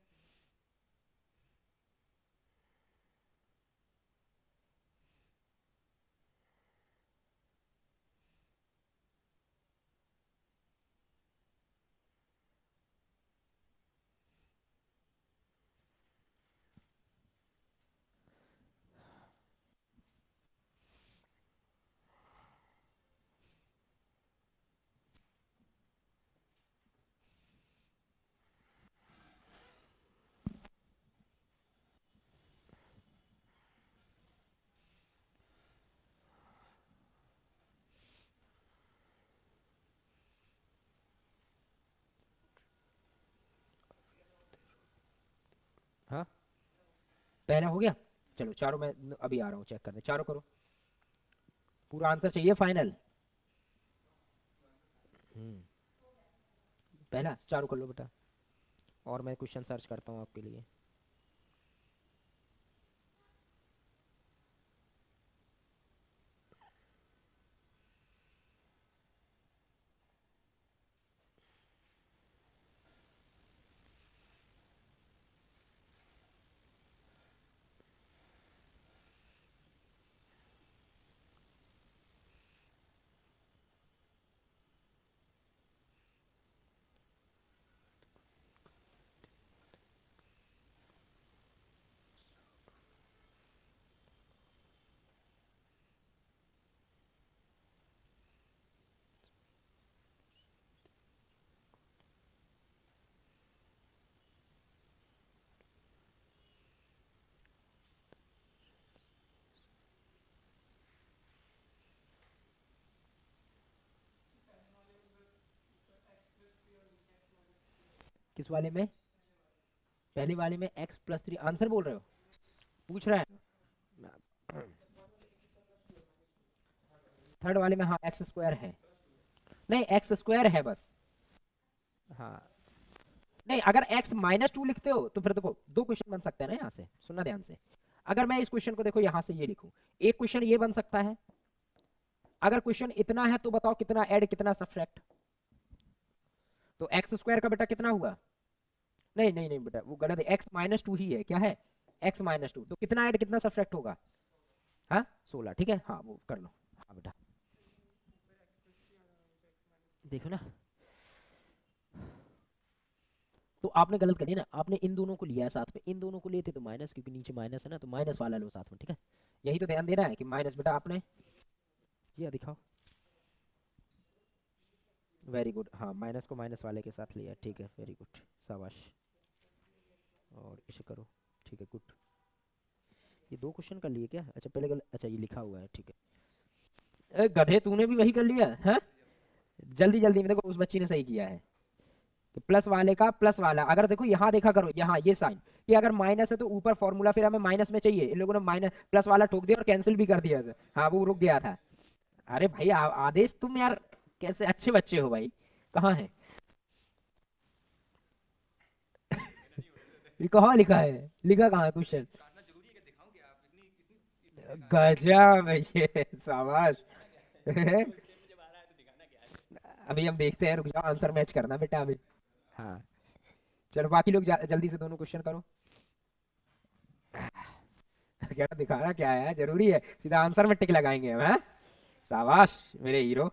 हाँ, पहला हो गया। चलो चारों मैं अभी आ रहा हूँ चेक करने, चारों करो। पूरा आंसर चाहिए फाइनल। हम्म, पहला चारों कर लो बेटा। और मैं क्वेश्चन सर्च करता हूँ आपके लिए। किस वाले में? पहले वाले में x+3 आंसर बोल रहे हो, पूछ रहा है। थर्ड वाले में हाँ एक्स स्क्वायर है। नहीं, एक्स स्क्वायर है बस। हाँ, नहीं अगर x-2 लिखते हो तो फिर देखो दो क्वेश्चन बन सकते हैं ना यहाँ से, सुनना ध्यान से। अगर मैं इस क्वेश्चन को देखो यहाँ से ये लिखूं, एक क्वेश्चन ये बन सकता है। अगर क्वेश्चन इतना है तो बताओ कितना ऐड कितना सब्ट्रैक्ट। तो एक्स स्क्वायर का बेटा कितना हुआ? नहीं नहीं नहीं बेटा वो गलत है, x-2 ही है, क्या है? x-2, तो कितना ऐड कितना सब्ट्रैक्ट होगा? हाँ 16, ठीक है, हाँ वो कर लो। हाँ बेटा, देखो ना, तो आपने गलत करी ना, आपने इन दोनों को लिया है साथ में, इन दोनों को लेते तो माइनस, क्योंकि नीचे माइनस है ना, तो माइनस वाला लो साथ में, ठीक है। यही तो ध्यान देना है कि माइनस बेटा आपने किया, दिखाओ। वेरी गुड, हाँ माइनस को माइनस वाले के साथ लिया, ठीक है, वेरी गुड, शाबाश। और इसे करो, ठीक है, गुड। ये दो क्वेश्चन कर लिए क्या? अच्छा पहले अच्छा ये लिखा हुआ है, ठीक है। गधे तूने भी वही कर लिया है। जल्दी जल्दी में देखो, उस बच्ची ने सही किया है कि प्लस वाले का प्लस वाला, अगर देखो यहाँ देखा करो, यहाँ ये साइन कि अगर माइनस है तो ऊपर फॉर्मूला फिर हमें माइनस में चाहिए, इन लोगों ने माइनस प्लस वाला ठोक दिया और कैंसिल भी कर दिया था। हाँ वो रुक गया था। अरे भाई आदेश तुम यार कैसे अच्छे बच्चे हो भाई, कहाँ है? ये कहाँ लिखा है, लिखा कहाँ है क्वेश्चन? गजब है ये, शाबाश। अभी हम देखते हैं, रुक जाओ, आंसर मैच करना बेटा अभी। हाँ, चलो बाकी लोग जल्दी से दोनों क्वेश्चन करो। क्या दिखाना क्या है, जरूरी है सीधा आंसर में टिक लगाएंगे हम, हैं? शाबाश मेरे hero.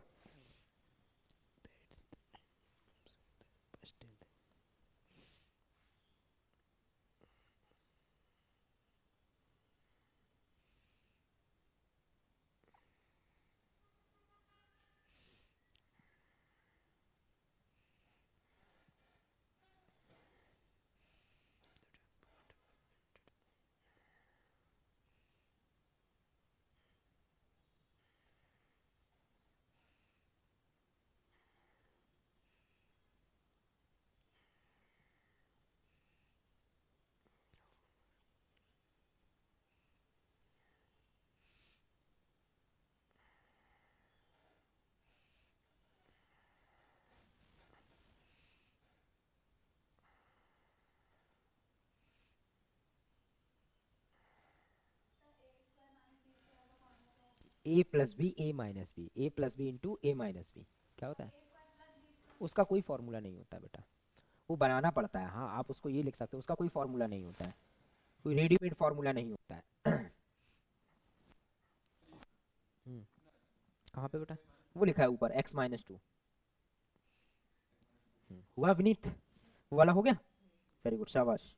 a+b a+b into a-b क्या होता है? उसका कोई फॉर्मूला नहीं होता बेटा, वो बनाना पड़ता है। हाँ, आप उसको ये लिख सकते हो, उसका कोई फॉर्मूला नहीं होता है, कोई रेडीमेड फॉर्मूला नहीं होता है। कहाँ पे बेटा? वो लिखा है ऊपर x-2। हुआ विनीत? वो वाला हो गया? वेरी गुड, शाबाश।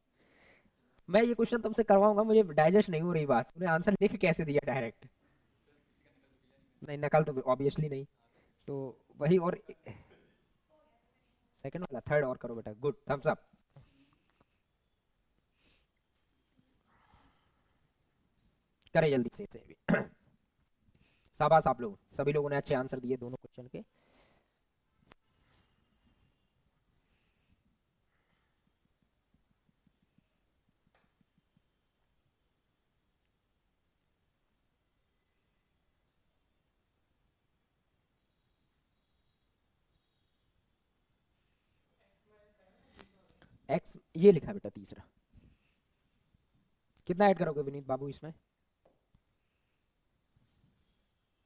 मैं ये क्वेश्चन तुमसे करवाऊंगा, मुझे डाइजेस्ट नहीं हो रही बात, तूने आंसर लिख कैसे दिया डायरेक्ट? नहीं, नकल तो ऑब्वियसली नहीं। तो वही, और सेकंड वाला, थर्ड और करो बेटा, गुड, थम्स अप। करे जल्दी से इसे भी। शाबाश, आप लोग सभी लोगों ने अच्छे आंसर दिए दोनों क्वेश्चन के। एक्स ये लिखा है बेटा तीसरा। कितना ऐड करोगे विनीत बाबू इसमें?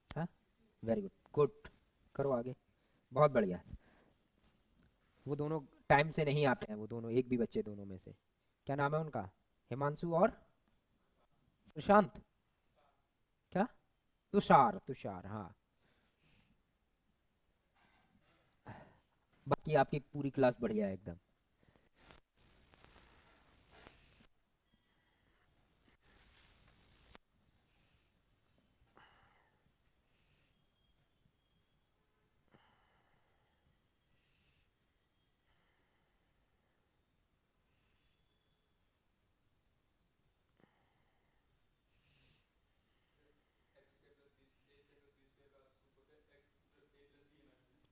हाँ, वेरी गुड, गुड, करो आगे, बहुत बढ़िया। वो दोनों टाइम से नहीं आते हैं, वो दोनों एक भी बच्चे दोनों में से। क्या नाम है उनका? हिमांशु और प्रशांत? क्या? तुषार, तुषार, हाँ। बाकी आपकी पूरी क्लास बढ़िया है एकदम।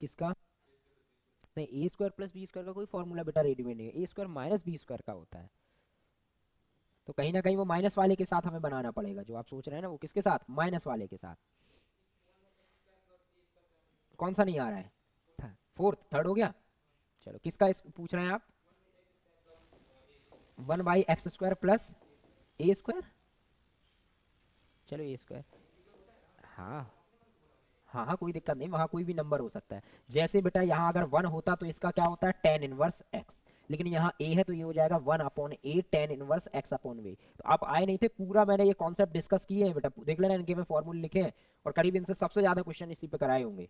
किसका? नहीं, ए स्क्वायर प्लस बी स्क्वायर का कोई फॉर्मूला बेटा रेडीमेड नहीं है, ए स्क्वायर माइनस बी स्क्वायर का होता है। तो कहीं ना कहीं वो माइनस वाले के साथ हमें बनाना पड़ेगा, जो आप सोच रहे हैं ना, वो किसके साथ? माइनस वाले के साथ। कौन सा नहीं आ रहा है? फोर्थ, थर्ड हो गया। चलो, किसका पूछ रहे हैं आप? 1/x² प्लस ए स्क्वायर। चलो, ए स्क्वायर। हाँ हाँ हाँ, कोई दिक्कत नहीं, वहाँ कोई भी नंबर हो सकता है। जैसे बेटा यहाँ अगर 1 होता तो इसका क्या होता है? tan inverse x। लेकिन यहाँ a है तो ये हो जाएगा 1/a tan इनवर्स x/v। तो आप आए नहीं थे, पूरा मैंने ये कॉन्सेप्ट डिस्कस किए हैं बेटा, देख लेना, इनके में फॉर्मूले लिखे हैं, और करीब इनसे सबसे ज्यादा क्वेश्चन इसी पे कराए होंगे।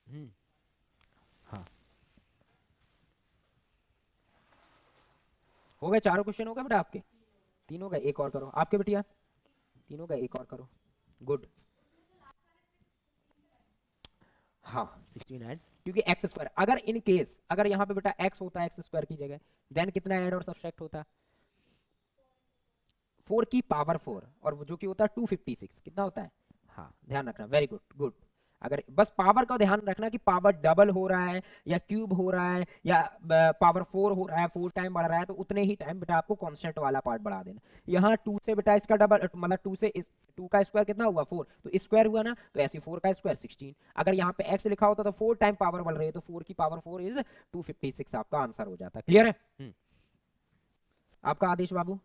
हम्म। हाँ, हो गए, चारों क्वेश्चन हो गए बेटा आपके? तीन हो गए, एक और करो आपके बेटिया। तीन हो गए, एक और करो। गुड। हाँ, 69, क्योंकि एक्स स्क्वायर, अगर इन केस अगर यहाँ पे बेटा एक्स होता है एक्स स्क्वायर की जगह, देन कितना ऐड और सब्सट्रैक्ट होता? 4 की पावर 4, और वो जो कि होता है 256, कितना होता है? हाँ, ध्यान रखना, वेरी गुड, गुड। अगर बस पावर का ध्यान रखना कि पावर डबल हो रहा है या क्यूब हो रहा है या पावर 4 हो रहा है, 4 टाइम बढ़ रहा है, तो उतने ही टाइम बेटा आपको कांस्टेंट वाला पार्ट बढ़ा देना। यहाँ 2 से बेटा इसका डबल, मतलब 2 से 2 का स्क्वायर कितना हुआ? 4, तो स्क्वायर हुआ ना, तो ऐसे 4 का स्क्वायर 16। अगर यहाँ पे x लिखा होता तो 4 टाइम पावर बढ़ रही है, तो 4 की पावर 4 इज 256, आपका आंसर हो जाता। क्लियर है? आपका आदेश बाबू।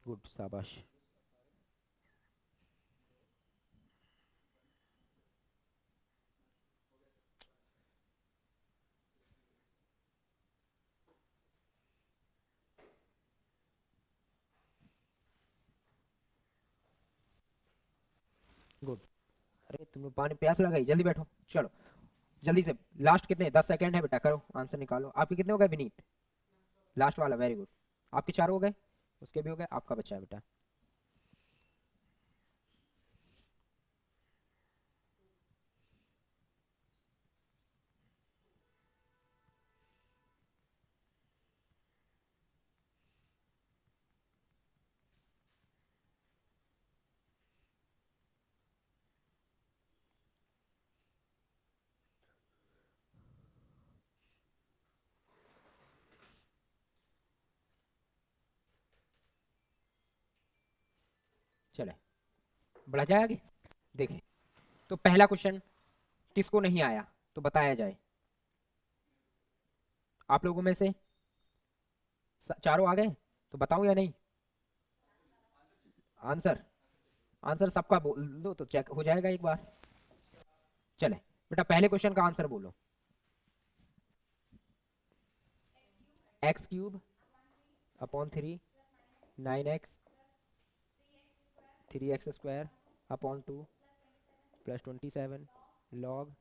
गुड, शाबाश। गुड। अरे तुम्हें पानी प्यास लगाई, जल्दी बैठो, चलो जल्दी से। लास्ट कितने 10 सेकंड है बेटा, करो आंसर निकालो। आपके कितने हो गए विनीत? लास्ट वाला, वेरी गुड। आपके 4 हो गए, उसके भी हो गए, आपका बच्चा है बेटा। चले बढ़ा जाए आगे। देखें तो पहला क्वेश्चन किसको नहीं आया तो बताया जाए। आप लोगों में से चारों आ गए तो बताऊं या नहीं? आंसर आंसर सबका बोल दो तो चेक हो जाएगा एक बार। चले बेटा पहले क्वेश्चन का आंसर बोलो। X cube upon 3 9x 3x square upon 2 plus 27 log,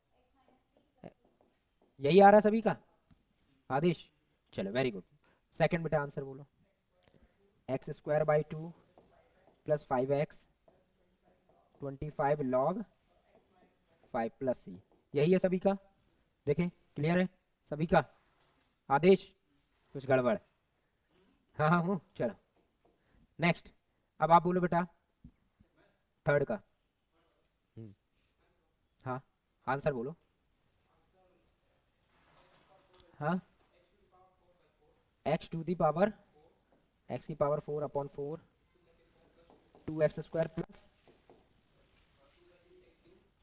यही आ रहा सभी का आदेश। चलो वेरी गुड। सेकंड बेटा आंसर बोलो। X square by 2 plus 5x 25 log 5 plus c, यही है सभी का। देखें क्लियर है सभी का आदेश, कुछ गड़बड़? हाँ हाँ हूँ। चलो नेक्स्ट, अब आप बोलो बेटा थर्ड का। हाँ आंसर बोलो। हाँ x to the power x की power 4 upon 4 2x square plus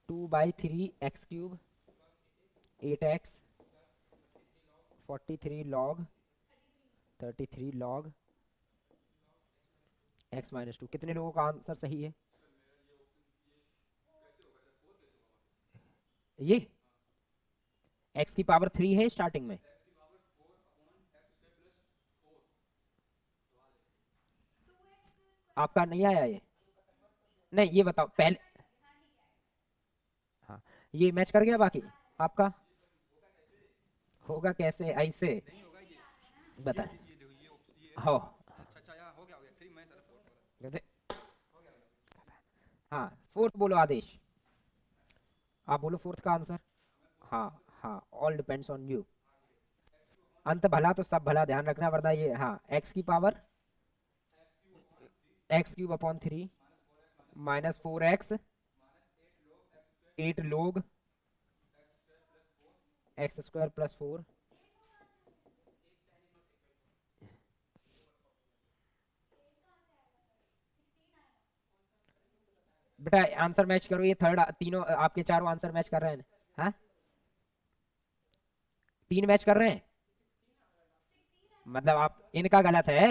2/3 x cube 8x 43 log 33 log x minus 2। कितने लोगों का आंसर सही है? ये x की पावर 3 है स्टार्टिंग में। आपका नहीं आया ये? नहीं ये बताओ पहले। हाँ ये मैच कर गया बाकी आपका? होगा कैसे ऐसे बता। हो हाँ फोर्थ बोलो आदेश। आप बोलो फोर्थ का आंसर। हाँ हाँ ऑल डिपेंड्स ऑन यू। अंत भला तो सब भला, ध्यान रखना पड़ता है ये। हाँ एक्स की power x cube upon 3 minus 4x 8 लोग एक्स स्क्वायर प्लस 4। बेटा आंसर मैच करो, ये थर्ड तीनों आपके चारों आंसर मैच कर रहे हैं। हाँ 3 मैच कर रहे हैं मतलब आप इनका गलत है।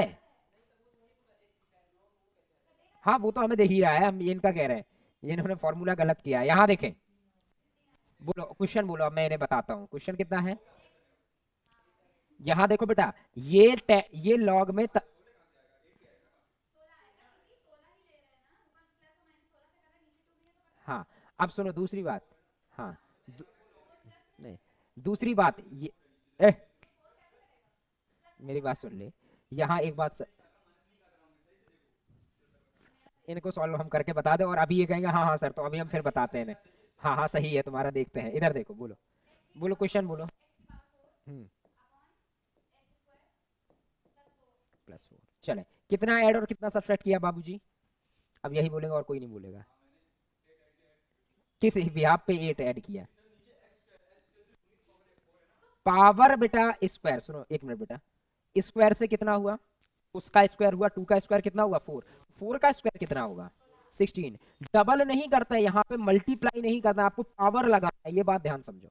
हाँ वो तो हमें देख ही रहा है, हम ये इनका कह रहे हैं, ये इन्होंने फॉर्मूला गलत किया है। यहाँ देखें बोलो क्वेश्चन बोलो, अब मैं इन्हें बताता हूँ क्वेश्चन कितना है। यहाँ देखो बेटा ये लॉग में हाँ अब सुनो दूसरी बात। हाँ दू, नहीं दूसरी बात ये ए, मेरी बात सुन ले। यहाँ एक बात इनको सॉल्व हम करके बता दे और अभी ये कहेंगे हाँ हाँ सर, तो अभी हम फिर बताते हैं इन्हें। हाँ हाँ सही है तुम्हारा, देखते हैं इधर देखो। बोलो बोलो क्वेश्चन बोलो। प्लस 4 चले कितना ऐड और कितना सब्सट्रैक्ट किया बाबूजी? अब यही बोलेगा और कोई नहीं बोलेगा। किस बिहाफ पे 8 ऐड किया? पावर बेटा स्क्वायर, सुनो एक मिनट बेटा, स्क्वायर से कितना हुआ? उसका स्क्वायर हुआ, 2 का स्क्वायर कितना हुआ 4, 4 का स्क्वायर कितना होगा 16। डबल नहीं करता है यहाँ पे, मल्टीप्लाई नहीं करना, आपको पावर लगाना है, ये बात ध्यान समझो।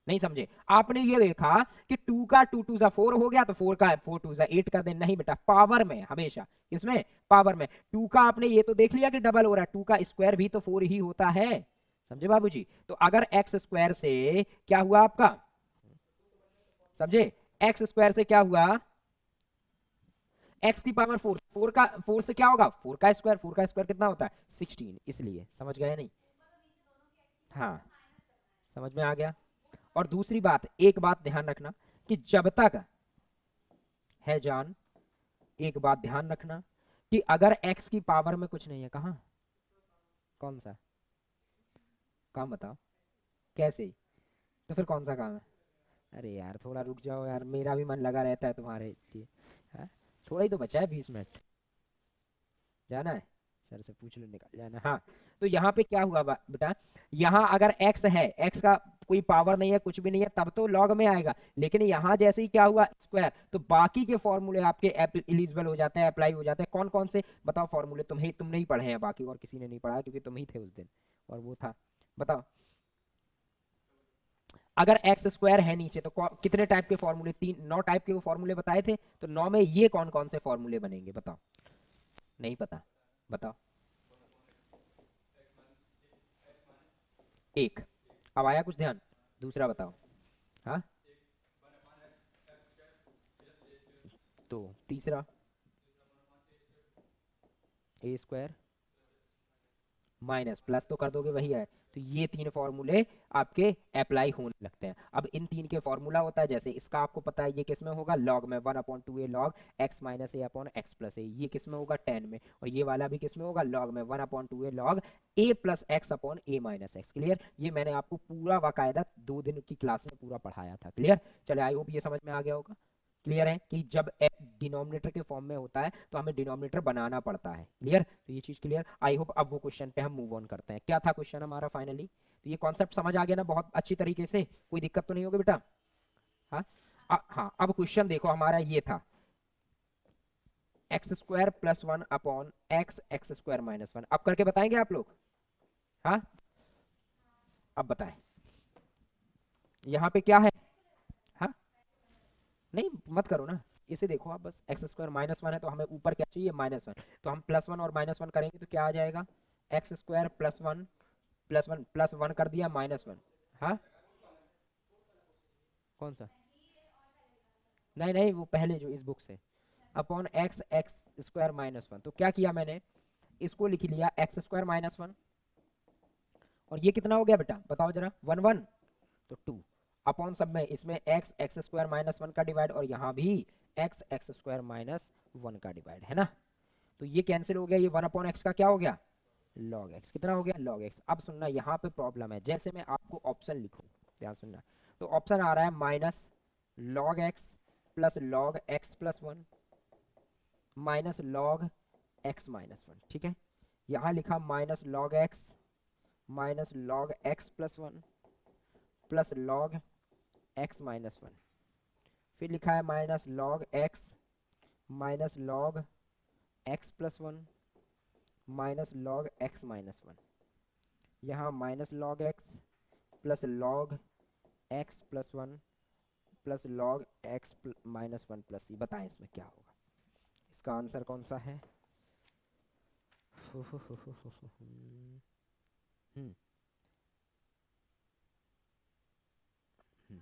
नहीं समझे? आपने ये देखा कि 2 का 2 2 4 हो गया तो 4 का 4 2 8 कर दे, नहीं बेटा पावर में हमेशा। इसमें पावर में 2 का आपने ये तो देख लिया कि डबल हो रहा है, 2 का स्क्वायर भी तो 4 ही होता है। समझे बाबूजी? तो अगर एक्स स्क्वायर से क्या हुआ आपका, समझे, एक्स स्क्वायर से क्या हुआ, एक्स की पावर 4, 4 का 4 से क्या होगा 4 का स्क्वायर, 4 का स्क्वायर कितना होता है 16, इसलिए समझ गए नहीं? हाँ समझ में आ गया। और दूसरी बात, एक बात ध्यान रखना कि जब तक है जान, एक बात ध्यान रखना कि अगर x की पावर में कुछ नहीं है, कहा कौन सा काम बताओ, कैसे, तो फिर कौन सा काम है? अरे यार थोड़ा रुक जाओ यार, मेरा भी मन लगा रहता है तुम्हारे लिए। हाँ? थोड़ा ही तो बचा है 20 मिनट, जाना है सर से पूछ लो, निकल जाना। हाँ तो यहाँ पे क्या हुआ बेटा, यहाँ अगर x है, x का कोई पावर नहीं है, कुछ भी नहीं है, तब तो लॉग में आएगा। लेकिन यहाँ जैसे ही क्या हुआ स्क्वायर, तो बाकी के फॉर्मूले आपके एलिजिबल हो जाते हैं, अप्लाई हो जाते हैं। कौन कौन से बताओ फॉर्मूले, तुमने ही पढ़े हैं, बाकी और किसी ने नहीं पढ़ा, क्योंकि तुम ही थे उस दिन और वो था। बताओ, अगर एक्स स्क्वायर है नीचे तो कितने टाइप के फॉर्मूले, 9 टाइप के वो फॉर्मूले बताए थे, तो 9 में ये कौन कौन से फॉर्मूले बनेंगे बताओ। नहीं पता, बताओ। एक, अब आया कुछ ध्यान। दूसरा बताओ। हाँ, तो तीसरा ए स्क्वायर माइनस प्लस तो कर दोगे वही है। तो ये 3 फॉर्मूले आपके अप्लाई होने लगते हैं। अब इन 3 के फॉर्मूला होता है, जैसे इसका आपको पता है ये किस में होगा, लॉग में 1/2a लॉग एक्स माइनस ए अपॉन एक्स प्लस ए। ये किस में होगा, 10 में। और ये वाला भी किस में होगा, लॉग में 1/2a लॉग ए प्लस एक्स अपॉन ए माइनस एक्स। क्लियर, ये मैंने आपको पूरा बाकायदा 2 दिन की क्लास में पूरा पढ़ाया था। क्लियर, चले आई होप ये समझ में आ गया होगा। क्लियर है कि जब डिनोमिनेटर के फॉर्म में होता है तो हमें डिनोमिनेटर बनाना पड़ता है। क्लियर, तो ये चीज क्लियर। आई होप अब वो क्वेश्चन पे हम मूव ऑन करते हैं। क्या था क्वेश्चन हमारा फाइनली, तो ये कॉन्सेप्ट समझ आ गया ना बहुत अच्छी तरीके से, कोई दिक्कत तो नहीं होगी बेटा। हाँ, हाँ, अब क्वेश्चन देखो हमारा ये था, x square plus 1 upon x x square minus 1। अब करके बताएंगे आप लोग। हाँ, अब बताएं यहाँ पे क्या है। हाँ, नहीं मत करो ना, इसे देखो आप बस, एक्स स्क्वायर माइनस 1 है तो हमें ऊपर क्या चाहिए, -1। तो हम +1 और -1 करेंगे तो क्या आ जाएगा, एक्स स्क्वायर प्लस वन कर दिया -1। हाँ, कौन सा, नहीं नहीं, वो पहले जो इस बुक से, अपॉन एक्स एक्स स्क्वायर -1। तो क्या किया मैंने, इसको लिख लिया एक्स स्क्वायर -1, और ये कितना हो गया बेटा बताओ जरा, 1 1, तो 2 अपॉन सब में, इसमें एक्स एक्स स्क्वायर -1 का डिवाइड, और यहाँ भी एक्स एक्स स्क्वायर -1 का डिवाइड है ना। तो ये कैंसिल हो गया, ये 1/x का क्या हो गया, लॉग एक्स। कितना हो गया, लॉग एक्स। अब सुनना, यहाँ पे प्रॉब्लम है, जैसे मैं आपको ऑप्शन लिखूं, ध्यान सुनना। तो ऑप्शन आ रहा है minus log x plus log x plus 1 minus log x minus 1। ठीक है, यहाँ लिखा minus log x plus 1 plus log x minus 1। फिर लिखा है minus log x plus 1 minus log x minus 1। यहाँ minus log x plus log x plus 1 plus log x minus 1 plus c. बताएं इसमें क्या होगा, इसका आंसर कौन सा है। हम्म, हम्म,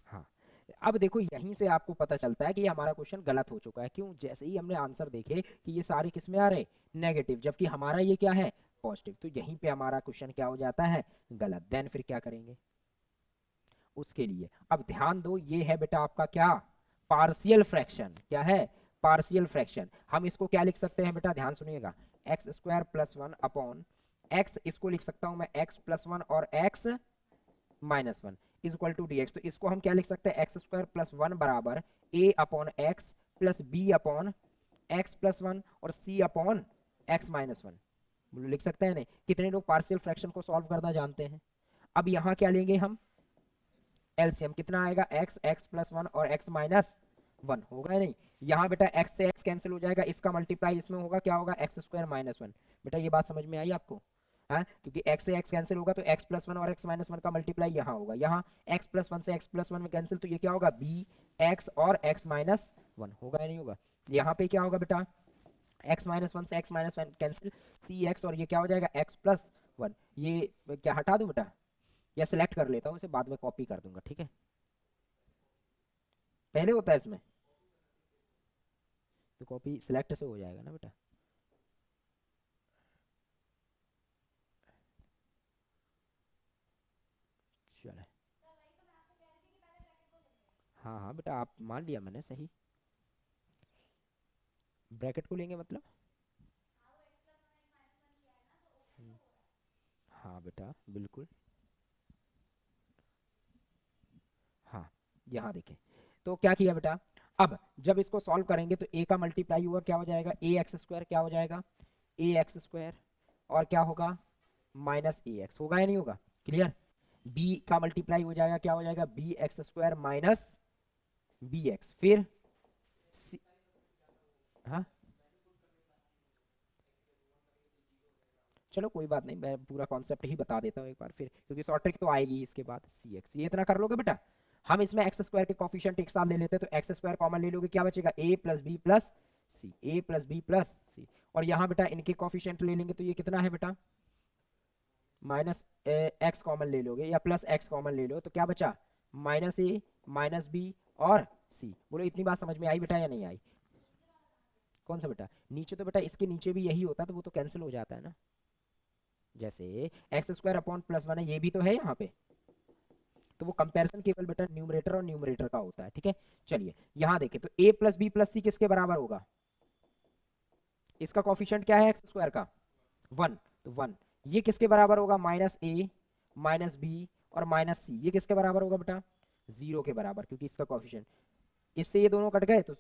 हाँ। अब देखो यहीं से आपको पता चलता है कि ये हमारा क्वेश्चन गलत हो चुका है। क्यों, जैसे ही हमने आंसर देखे कि ये सारे किस में आ रहे, नेगेटिव, जबकि हमारा ये क्या है, पॉजिटिव, तो यहीं पे हमारा क्वेश्चन क्या हो जाता है, गलत। देन फिर क्या करेंगे उसके लिए, अब ध्यान दो, ये है बेटा आपका क्या, पार्शियल फ्रैक्शन। क्या है, पार्शियल फ्रैक्शन। हम इसको क्या लिख सकते हैं बेटा, ध्यान सुनिएगा, x square plus 1 upon x, इसको लिख सकता हूं मैं एक्स प्लस 1 और x -1 is equal to d x. तो इसको हम क्या लिख सकते हैं, एक्स स्क्वायर प्लस 1 बराबर a upon x plus b upon x plus 1 और सी अपॉन एक्स -1। लिख सकते हैं नहीं, कितने लोग पार्शियल फ्रैक्शन को सॉल्व करना जानते हैं। अब यहाँ क्या लेंगे हम, एलसीएम कितना आएगा, एक्स एक्स प्लस 1 और एक्स -1 होगा नहीं। यहाँ बेटा एक्स से एक्स कैंसिल हो जाएगा, इसका मल्टीप्लाई इसमें होगा, क्या होगा, एक्स स्क्वायर -1। बेटा ये बात समझ में आई आपको, हाँ, क्योंकि एक्स से एक्स कैंसिल होगा तो एक्स प्लस 1 और एक्स -1 का मल्टीप्लाई यहाँ होगा। यहाँ एक्स प्लस 1 से एक्स प्लस 1 में कैंसिल, तो ये क्या होगा, बी एक्स और एक्स -1 होगा या नहीं होगा। यहाँ पे क्या होगा बेटा, एक्स -1 से एक्स -1 कैंसिल, सी एक्स, और ये क्या हो जाएगा, एक्स प्लस 1। ये क्या हटा दूं बेटा, या सिलेक्ट कर लेता हूँ इसे, बाद में कॉपी कर दूंगा, ठीक है, पहले होता है इसमें, तो कॉपी सिलेक्ट से हो जाएगा ना बेटा। चले, हाँ हाँ बेटा, आप मान लिया मैंने सही, ब्रैकेट को लेंगे मतलब, हम्म, हाँ बेटा बिल्कुल, हाँ। यहाँ देखें, तो क्या किया बेटा, अब जब इसको सॉल्व करेंगे तो ए का मल्टीप्लाई हुआ क्या हो जाएगा, ए एक्स स्क्वायर क्या हो जाएगा, ए एक्स स्क्वायर, और क्या होगा माइनस ए एक्स, होगा या नहीं होगा? क्लियर। बी का मल्टीप्लाई हो जाएगा, क्या हो जाएगा, b x square minus b x, फिर C, हाँ चलो कोई बात नहीं, मैं पूरा कॉन्सेप्ट ही बता देता हूँ एक बार फिर, क्योंकि शॉर्ट ट्रिक तो आएगी इसके बाद। सी एक्स ये इतना कर लोगे बेटा। हम इसमें एक्स स्क्वायर के कॉफिशिएंट एक साथ ले लेते हैं, तो एक्स स्क्वायर कॉमन ले लोगे, क्या बचेगा, ए प्लस बी प्लस सी, ए प्लस बी प्लस सी। और यहाँ बेटा इनके कॉफिशिएंट ले लेंगे, तो ये कितना है बेटा, माइनस एक्स कॉमन ले लोगे या प्लस एक्स कॉमन ले लो, तो क्या बचा, माइनस ए माइनस बी और सी। बोलो इतनी बात समझ में आई बेटा या नहीं आई? कौन सा बेटा, नीचे तो बेटा इसके नीचे भी यही होता, तो वो तो कैंसिल हो जाता है ना। जैसे x square upon plus one है, ये भी तो है यहाँ पे, तो वो कंपैरिजन केवल बेटा न्यूमरेटर और न्यूमरेटर का होता है, ठीक है। चलिए यहाँ देखें, तो ए प्लस बी प्लस सी किसके बराबर होगा, इसका कॉफिशिएंट क्या है एक्स स्क्वायर का, वन, तो वन। ये किसके बराबर होगा, माइनस ए माइनस बी और माइनस सी, ये किसके बराबर होगा बेटा, जीरो के बराबर, क्योंकि इसका कॉफिशिएंट, इससे ये दोनों कट गए तो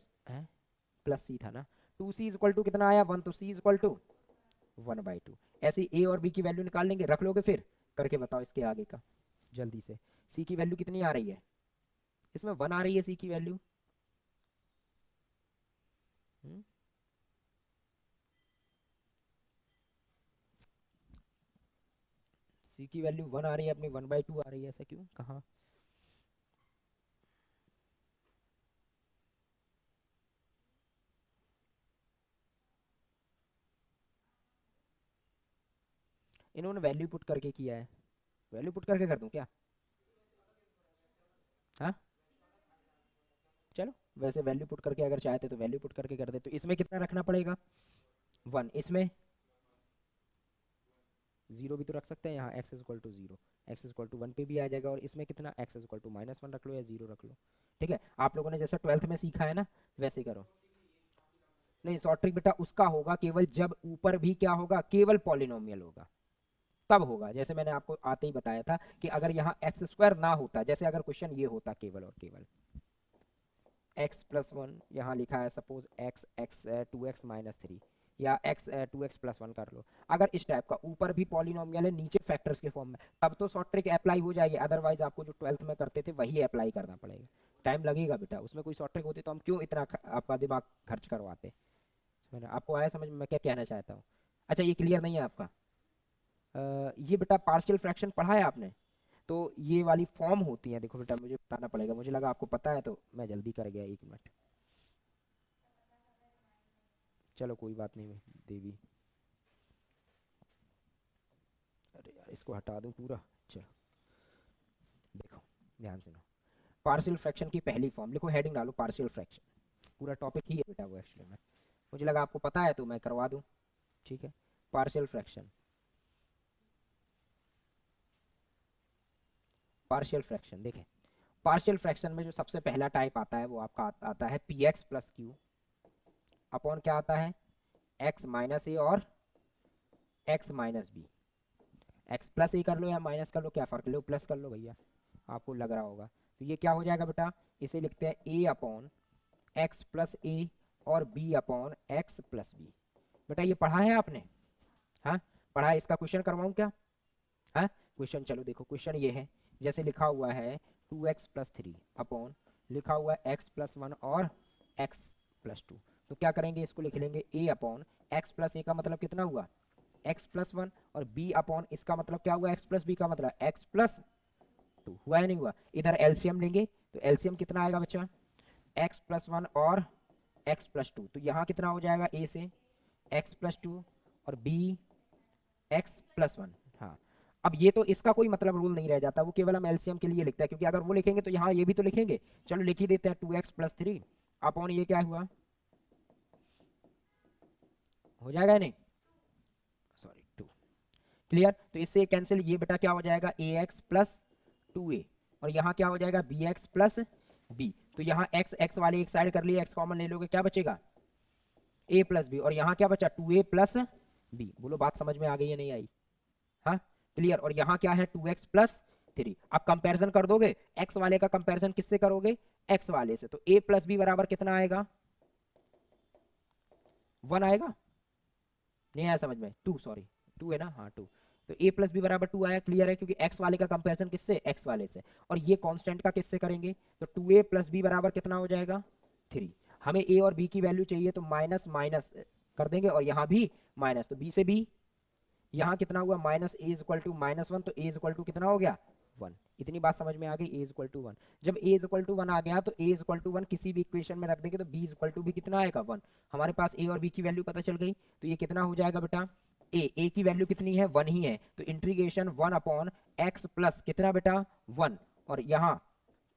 प्लस सी था ना। Two c is equal to कितना आया, वन, तो c is equal to one by two. ऐसे ए और बी की वैल्यू निकाल लेंगे, रख लोगे फिर, करके बताओ इसके आगे का जल्दी से। सी की वैल्यू कितनी आ रही है, इसमें वन आ रही है सी की वैल्यू। सी की वैल्यू वन आ रही है अपनी, वन बाई टू आ रही है, ऐसा क्यों, कहाँ? इन्होंने वैल्यू पुट करके किया है, वैल्यू पुट करके कर दूं क्या? हाँ चलो, वैसे वैल्यू पुट करके अगर चाहते तो वैल्यू पुट करके कर दे, तो इसमें कितना रखना पड़ेगा, वन, इसमें जीरो भी तो रख सकते हैं, यहाँ x equal to zero, x equal to one पे भी आ जाएगा, और इसमें कितना, x equal to minus one रख लो या जीरो रख लो। ठीक है, आप लोगों ने जैसे ट्वेल्थ में सीखा है ना, वैसे करो। नहीं, शॉर्ट ट्रिक बेटा उसका होगा केवल जब ऊपर भी क्या होगा, केवल पॉलिनोमियल होगा, तब होगा। जैसे मैंने आपको आते ही बताया था कि अगर यहाँ एक्स स्क्वायर ना होता, जैसे अगर क्वेश्चन ये होता केवल और केवल एक्स प्लस वन, यहाँ लिखा है suppose x x two x minus three, या x two x plus one कर लो, अगर इस टाइप का ऊपर भी पॉलिनोमियल है नीचे फैक्टर्स के फॉर्म में, तब तो शॉर्ट ट्रिक अप्लाई हो जाएगी। अदरवाइज आपको जो ट्वेल्थ में करते थे वही अप्लाई करना पड़ेगा, टाइम लगेगा बेटा। उसमें कोई शॉर्ट ट्रिक होती तो हम क्यों इतना आपका दिमाग खर्च करवाते। मैंने आपको आया समझ में मैं क्या कहना चाहता हूँ? अच्छा ये क्लियर नहीं है आपका? ये बेटा पार्शियल फ्रैक्शन पढ़ा है आपने, तो ये वाली फॉर्म होती है, देखो बेटा मुझे बताना पड़ेगा, मुझे लगा आपको पता है तो मैं जल्दी कर गया, एक मिनट। चलो कोई बात नहीं देवी, अरे यार इसको हटा दूं पूरा। चलो देखो ध्यान सुनो, पार्शियल फ्रैक्शन की पहली फॉर्म लिखो, हेडिंग डालो पार्शियल फ्रैक्शन, पूरा टॉपिक ही है बेटा वो एक्चुअली में, मुझे लगा आपको पता है तो मैं करवा दूं। ठीक है, पार्शियल फ्रैक्शन, पार्शियल फ्रैक्शन देखें, पार्शियल फ्रैक्शन में जो सबसे पहला टाइप आता है वो आपका आता है p x plus q upon क्या आता है, एक्स माइनस ए और x minus b. X plus a कर लो या माइनस कर लो, क्या फ़र्क, लो प्लस कर लो भैया, आपको लग रहा होगा। तो ये क्या हो जाएगा बेटा, इसे लिखते हैं a upon x plus a और b upon x plus b. बेटा ये पढ़ा है आपने? हाँ पढ़ा है, इसका क्वेश्चन करवाऊँ क्या? हाँ क्वेश्चन, चलो देखो क्वेश्चन ये है, जैसे लिखा हुआ है two x plus three upon लिखा हुआ है एक्स प्लस वन और एक्स प्लस टू, तो क्या करेंगे, इसको लिख लेंगे a upon x plus a का मतलब कितना हुआ, एक्स प्लस वन, और बी अपॉन इसका मतलब क्या हुआ, एक्स प्लस बी का मतलब एक्स प्लस टू, हुआ या नहीं हुआ? इधर एलसीएम लेंगे, तो एलसीएम कितना आएगा बच्चा, एक्स प्लस वन और एक्स प्लस टू, तो यहाँ कितना हो जाएगा, ए से एक्स प्लस टू और बी एक्स प्लस वन। हाँ अब ये तो इसका कोई मतलब रूल नहीं रह जाता, वो केवल हम एलसीएम के लिए लिखता है, क्योंकि अगर वो लिखेंगे तो यहाँ ये भी तो लिखेंगे। चलो लिख ही देते हैं, two x plus three upon ये क्या हुआ, हो जाएगा नहीं, सॉरी टू। क्लियर, तो इससे कैंसिल, ये बेटा क्या हो जाएगा, ए एक्स प्लस टू ए, और यहाँ क्या हो जाएगा, बी एक्स प्लस बी। तो यहाँ एक्स एक्स वाले एक साइड कर लिए, एक्स कॉमन ले लोगे, क्या बचेगा, ए प्लस बी, और यहाँ क्या बचा, टू ए प्लस बी। बोलो बात समझ में आ गई या नहीं आई? हाँ क्लियर, और यहाँ क्या है, टू एक्स प्लस थ्री। अब कंपेरिजन कर दोगे, एक्स वाले का कंपेरिजन किससे करोगे, एक्स वाले से, तो ए प्लस बी बराबर कितना आएगा, वन आएगा, नहीं आया समझ में, टू, सॉरी टू है ना, हाँ टू। तो a प्लस बी बराबर 2 आया, क्लियर है, क्योंकि x वाले का कंपैरिजन किससे, x वाले से, और ये कांस्टेंट का किससे करेंगे, तो 2a प्लस बी बराबर कितना हो जाएगा 3। हमें a और b की वैल्यू चाहिए तो माइनस माइनस कर देंगे, और यहाँ भी माइनस, तो b से b यहाँ कितना हुआ minus a is equal to -1, तो a इज इक्वल टू कितना हो गया 1। इतनी बात समझ में आ गई, a इज इक्वल टू 1। जब a इज इक्वल टू 1 आ गया तो a इज इक्वल टू 1 किसी भी इक्वेशन में रख देंगे तो b इज इक्वल टू भी कितना आएगा 1। हमारे पास a और b की वैल्यू पता चल गई, तो ये कितना हो जाएगा बेटा, a की वैल्यू कितनी है 1 ही है, तो इंटीग्रेशन 1 अपॉन x प्लस कितना बेटा 1, और यहाँ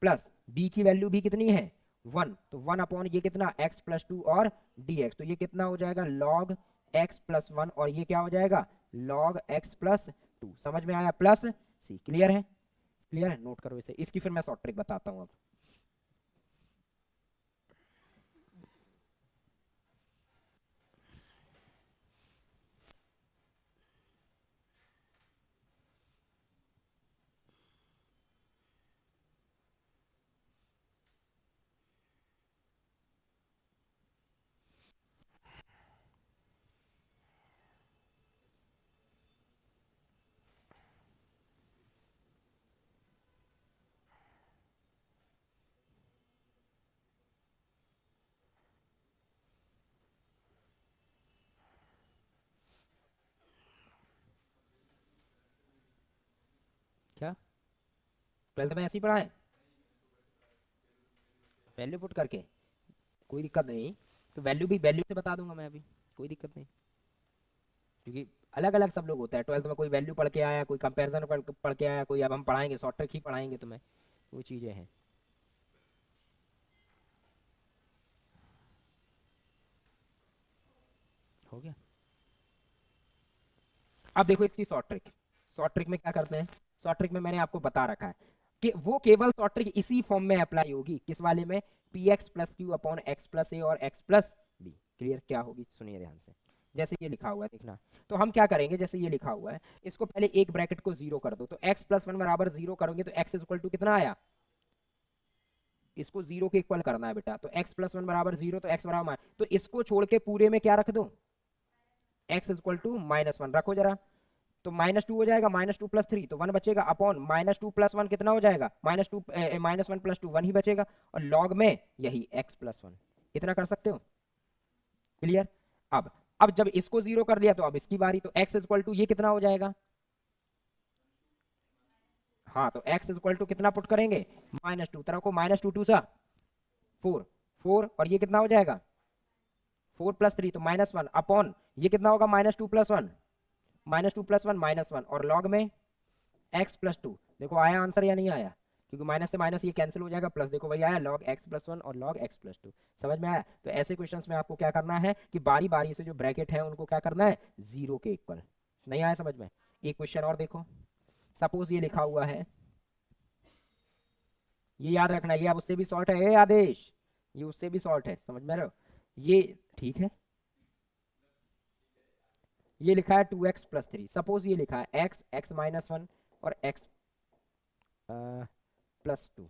प्लस b की वैल्यू भी कितनी है 1, तो 1 अपॉन ये कितना x प्लस 2 और dx, तो ये कितना हो जाएगा log x प्लस 1, और ये क्या हो जाएगा log x प्लस 2। समझ में आया, प्लस c। क्लियर है, क्लियर है, नोट करो इसे। इसकी फिर मैं शॉर्ट ट्रिक बताता हूँ अब। क्या 12th में ऐसे ही पढ़ा है, वैल्यू पुट करके, कोई दिक्कत नहीं, तो वैल्यू भी वैल्यू से बता दूंगा मैं अभी, कोई दिक्कत नहीं, क्योंकि अलग अलग सब लोग होता है। 12th में कोई वैल्यू पढ़ के आया, कोई कंपैरिजन पढ़ के आया, कोई अब हम पढ़ाएंगे शॉर्ट ट्रिक ही पढ़ाएंगे तुम्हें, वो चीज़ें हैं। हो गया, अब देखो इसकी शॉर्ट ट्रिक। शॉर्ट ट्रिक में क्या करते हैं, शॉर्ट ट्रिक में मैंने आपको बता रखा है कि वो केवल शॉर्ट ट्रिक इसी फॉर्म में अप्लाई होगी, किस वाले में, p x plus q upon x plus a और एक्स प्लस बी। क्लियर, क्या होगी सुनिए ध्यान से, जैसे ये लिखा हुआ है देखना, तो हम क्या करेंगे, जैसे ये लिखा हुआ है इसको पहले एक ब्रैकेट को जीरो कर दो, तो x प्लस 1 बराबर जीरो करोगे तो x इक्वल टू कितना आया, इसको जीरो के इक्वल करना है बेटा, तो x प्लस 1 बराबर जीरो, तो x बराबर तो इसको छोड़ के पूरे में क्या रख दो, x इक्वल टू -1 रखो जरा, तो -2 हो जाएगा, -2 प्लस 3 तो 1 बचेगा, अपॉन -2 प्लस 1 कितना हो जाएगा, -2 -1 प्लस 2 1 ही बचेगा, और लॉग में यही x प्लस 1, इतना कर सकते हो। क्लियर, अब जब इसको जीरो कर दिया तो अब इसकी बारी, तो x इक्वल टू ये कितना हो जाएगा, हाँ तो x इक्वल टू कितना पुट करेंगे -2, तरह को -2 2 सा 4 4, और ये कितना हो जाएगा 4 प्लस 3 तो -1, अपॉन ये कितना होगा -2 प्लस 1, -2 प्लस 1 -1, और लॉग में x प्लस 2। देखो आया आंसर या नहीं आया, क्योंकि माइनस से माइनस ये कैंसिल हो जाएगा, प्लस देखो वही आया log x प्लस 1 और log x प्लस 2। समझ में आया, तो ऐसे क्वेश्चंस में आपको क्या करना है कि बारी बारी से जो ब्रैकेट है उनको क्या करना है, जीरो के इक्वल। नहीं आया समझ में, एक क्वेश्चन और देखो, सपोज ये लिखा हुआ है, ये याद रखना, ये अब उससे भी शॉर्ट है, ये आदेश, ये उससे भी शॉर्ट है, समझ में रहे हो, ये ठीक है। ये लिखा है 2x प्लस 3, सपोज ये लिखा है x -1 और x प्लस 2,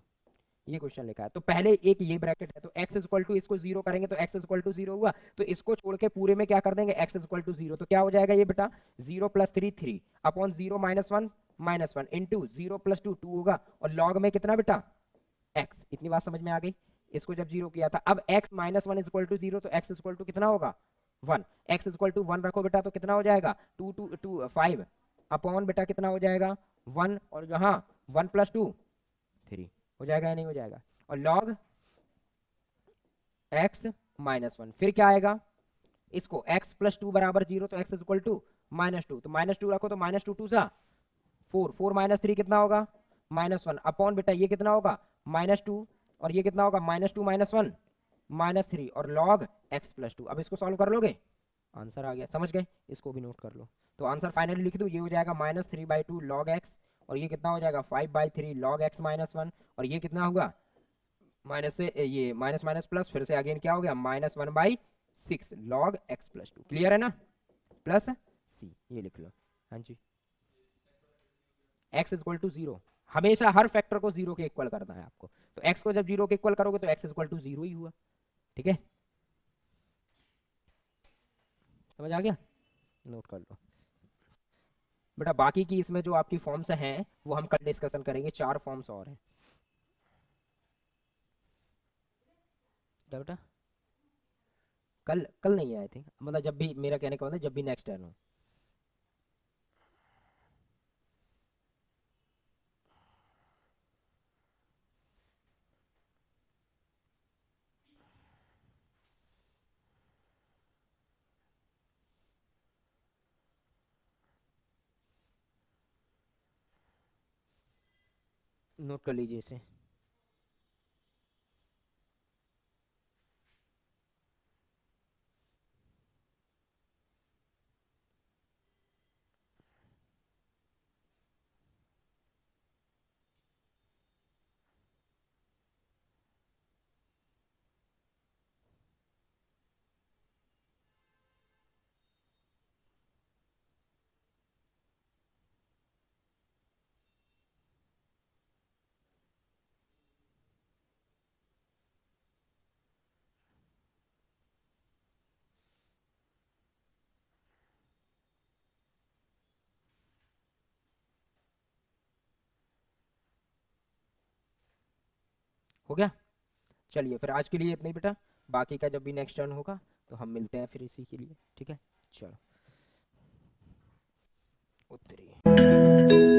ये क्वेश्चन लिखा है, तो पहले एक ये ब्रैकेट है, तो x इक्वल टू इसको जीरो करेंगे तो x इक्वल टू जीरो हुआ, तो इसको छोड़ के पूरे में क्या कर देंगे x इक्वल टू जीरो, तो क्या हो जाएगा ये बेटा 0 प्लस 3 3 अपॉन 0 -1 इंटू 0 प्लस 2 2 होगा, और लॉग में कितना बेटा x। इतनी बात समझ में आ गई, इसको जब जीरो किया था, अब x -1 is equal to zero, तो x इक्वल टू कितना होगा 1, x इक्वल टू 1 रखो बेटा, तो कितना हो जाएगा 2 2 2 5 अपॉन बेटा कितना हो जाएगा 1, और यहाँ 1 प्लस 2 3 हो जाएगा या नहीं हो जाएगा, और log x -1 फिर क्या आएगा, इसको x प्लस 2 बराबर 0, तो x इक्वल टू -2, तो -2 रखो, तो -2 2 सा 4 4 -3 कितना होगा -1, अपॉन बेटा ये कितना होगा -2, और ये कितना होगा -2 -1 -3, और log x प्लस 2। अब इसको सॉल्व कर लोगे, आंसर आ गया, समझ गए, इसको भी नोट कर लो, तो आंसर फाइनली लिख दो, ये हो जाएगा -3/2 log x, और ये कितना हो जाएगा 5/3 log x -1, और ये कितना होगा माइनस से ये माइनस माइनस प्लस, फिर से अगेन क्या हो गया -1/6 log x प्लस 2। क्लियर है ना, प्लस c, ये लिख लो। हाँ जी, x इक्वल टू जीरो, हमेशा हर फैक्टर को जीरो के इक्वल करना है आपको, तो x को जब जीरो के इक्वल करोगे तो x इक्वल टू जीरो ही हुआ। ठीक है, समझ आ गया, नोट कर लो। बेटा बाकी की इसमें जो आपकी फॉर्म्स हैं वो हम कल डिस्कशन करेंगे, 4 फॉर्म्स और हैं। क्या बेटा? कल कल नहीं आए थे, मतलब जब भी, मेरा कहने का मतलब जब भी नेक्स्ट टर्न हो। नोट कर लीजिए इसे। हो गया? चलिए फिर आज के लिए इतना ही बेटा, बाकी का जब भी नेक्स्ट टर्न होगा तो हम मिलते हैं फिर इसी के लिए, ठीक है? चलो, उत्तरी।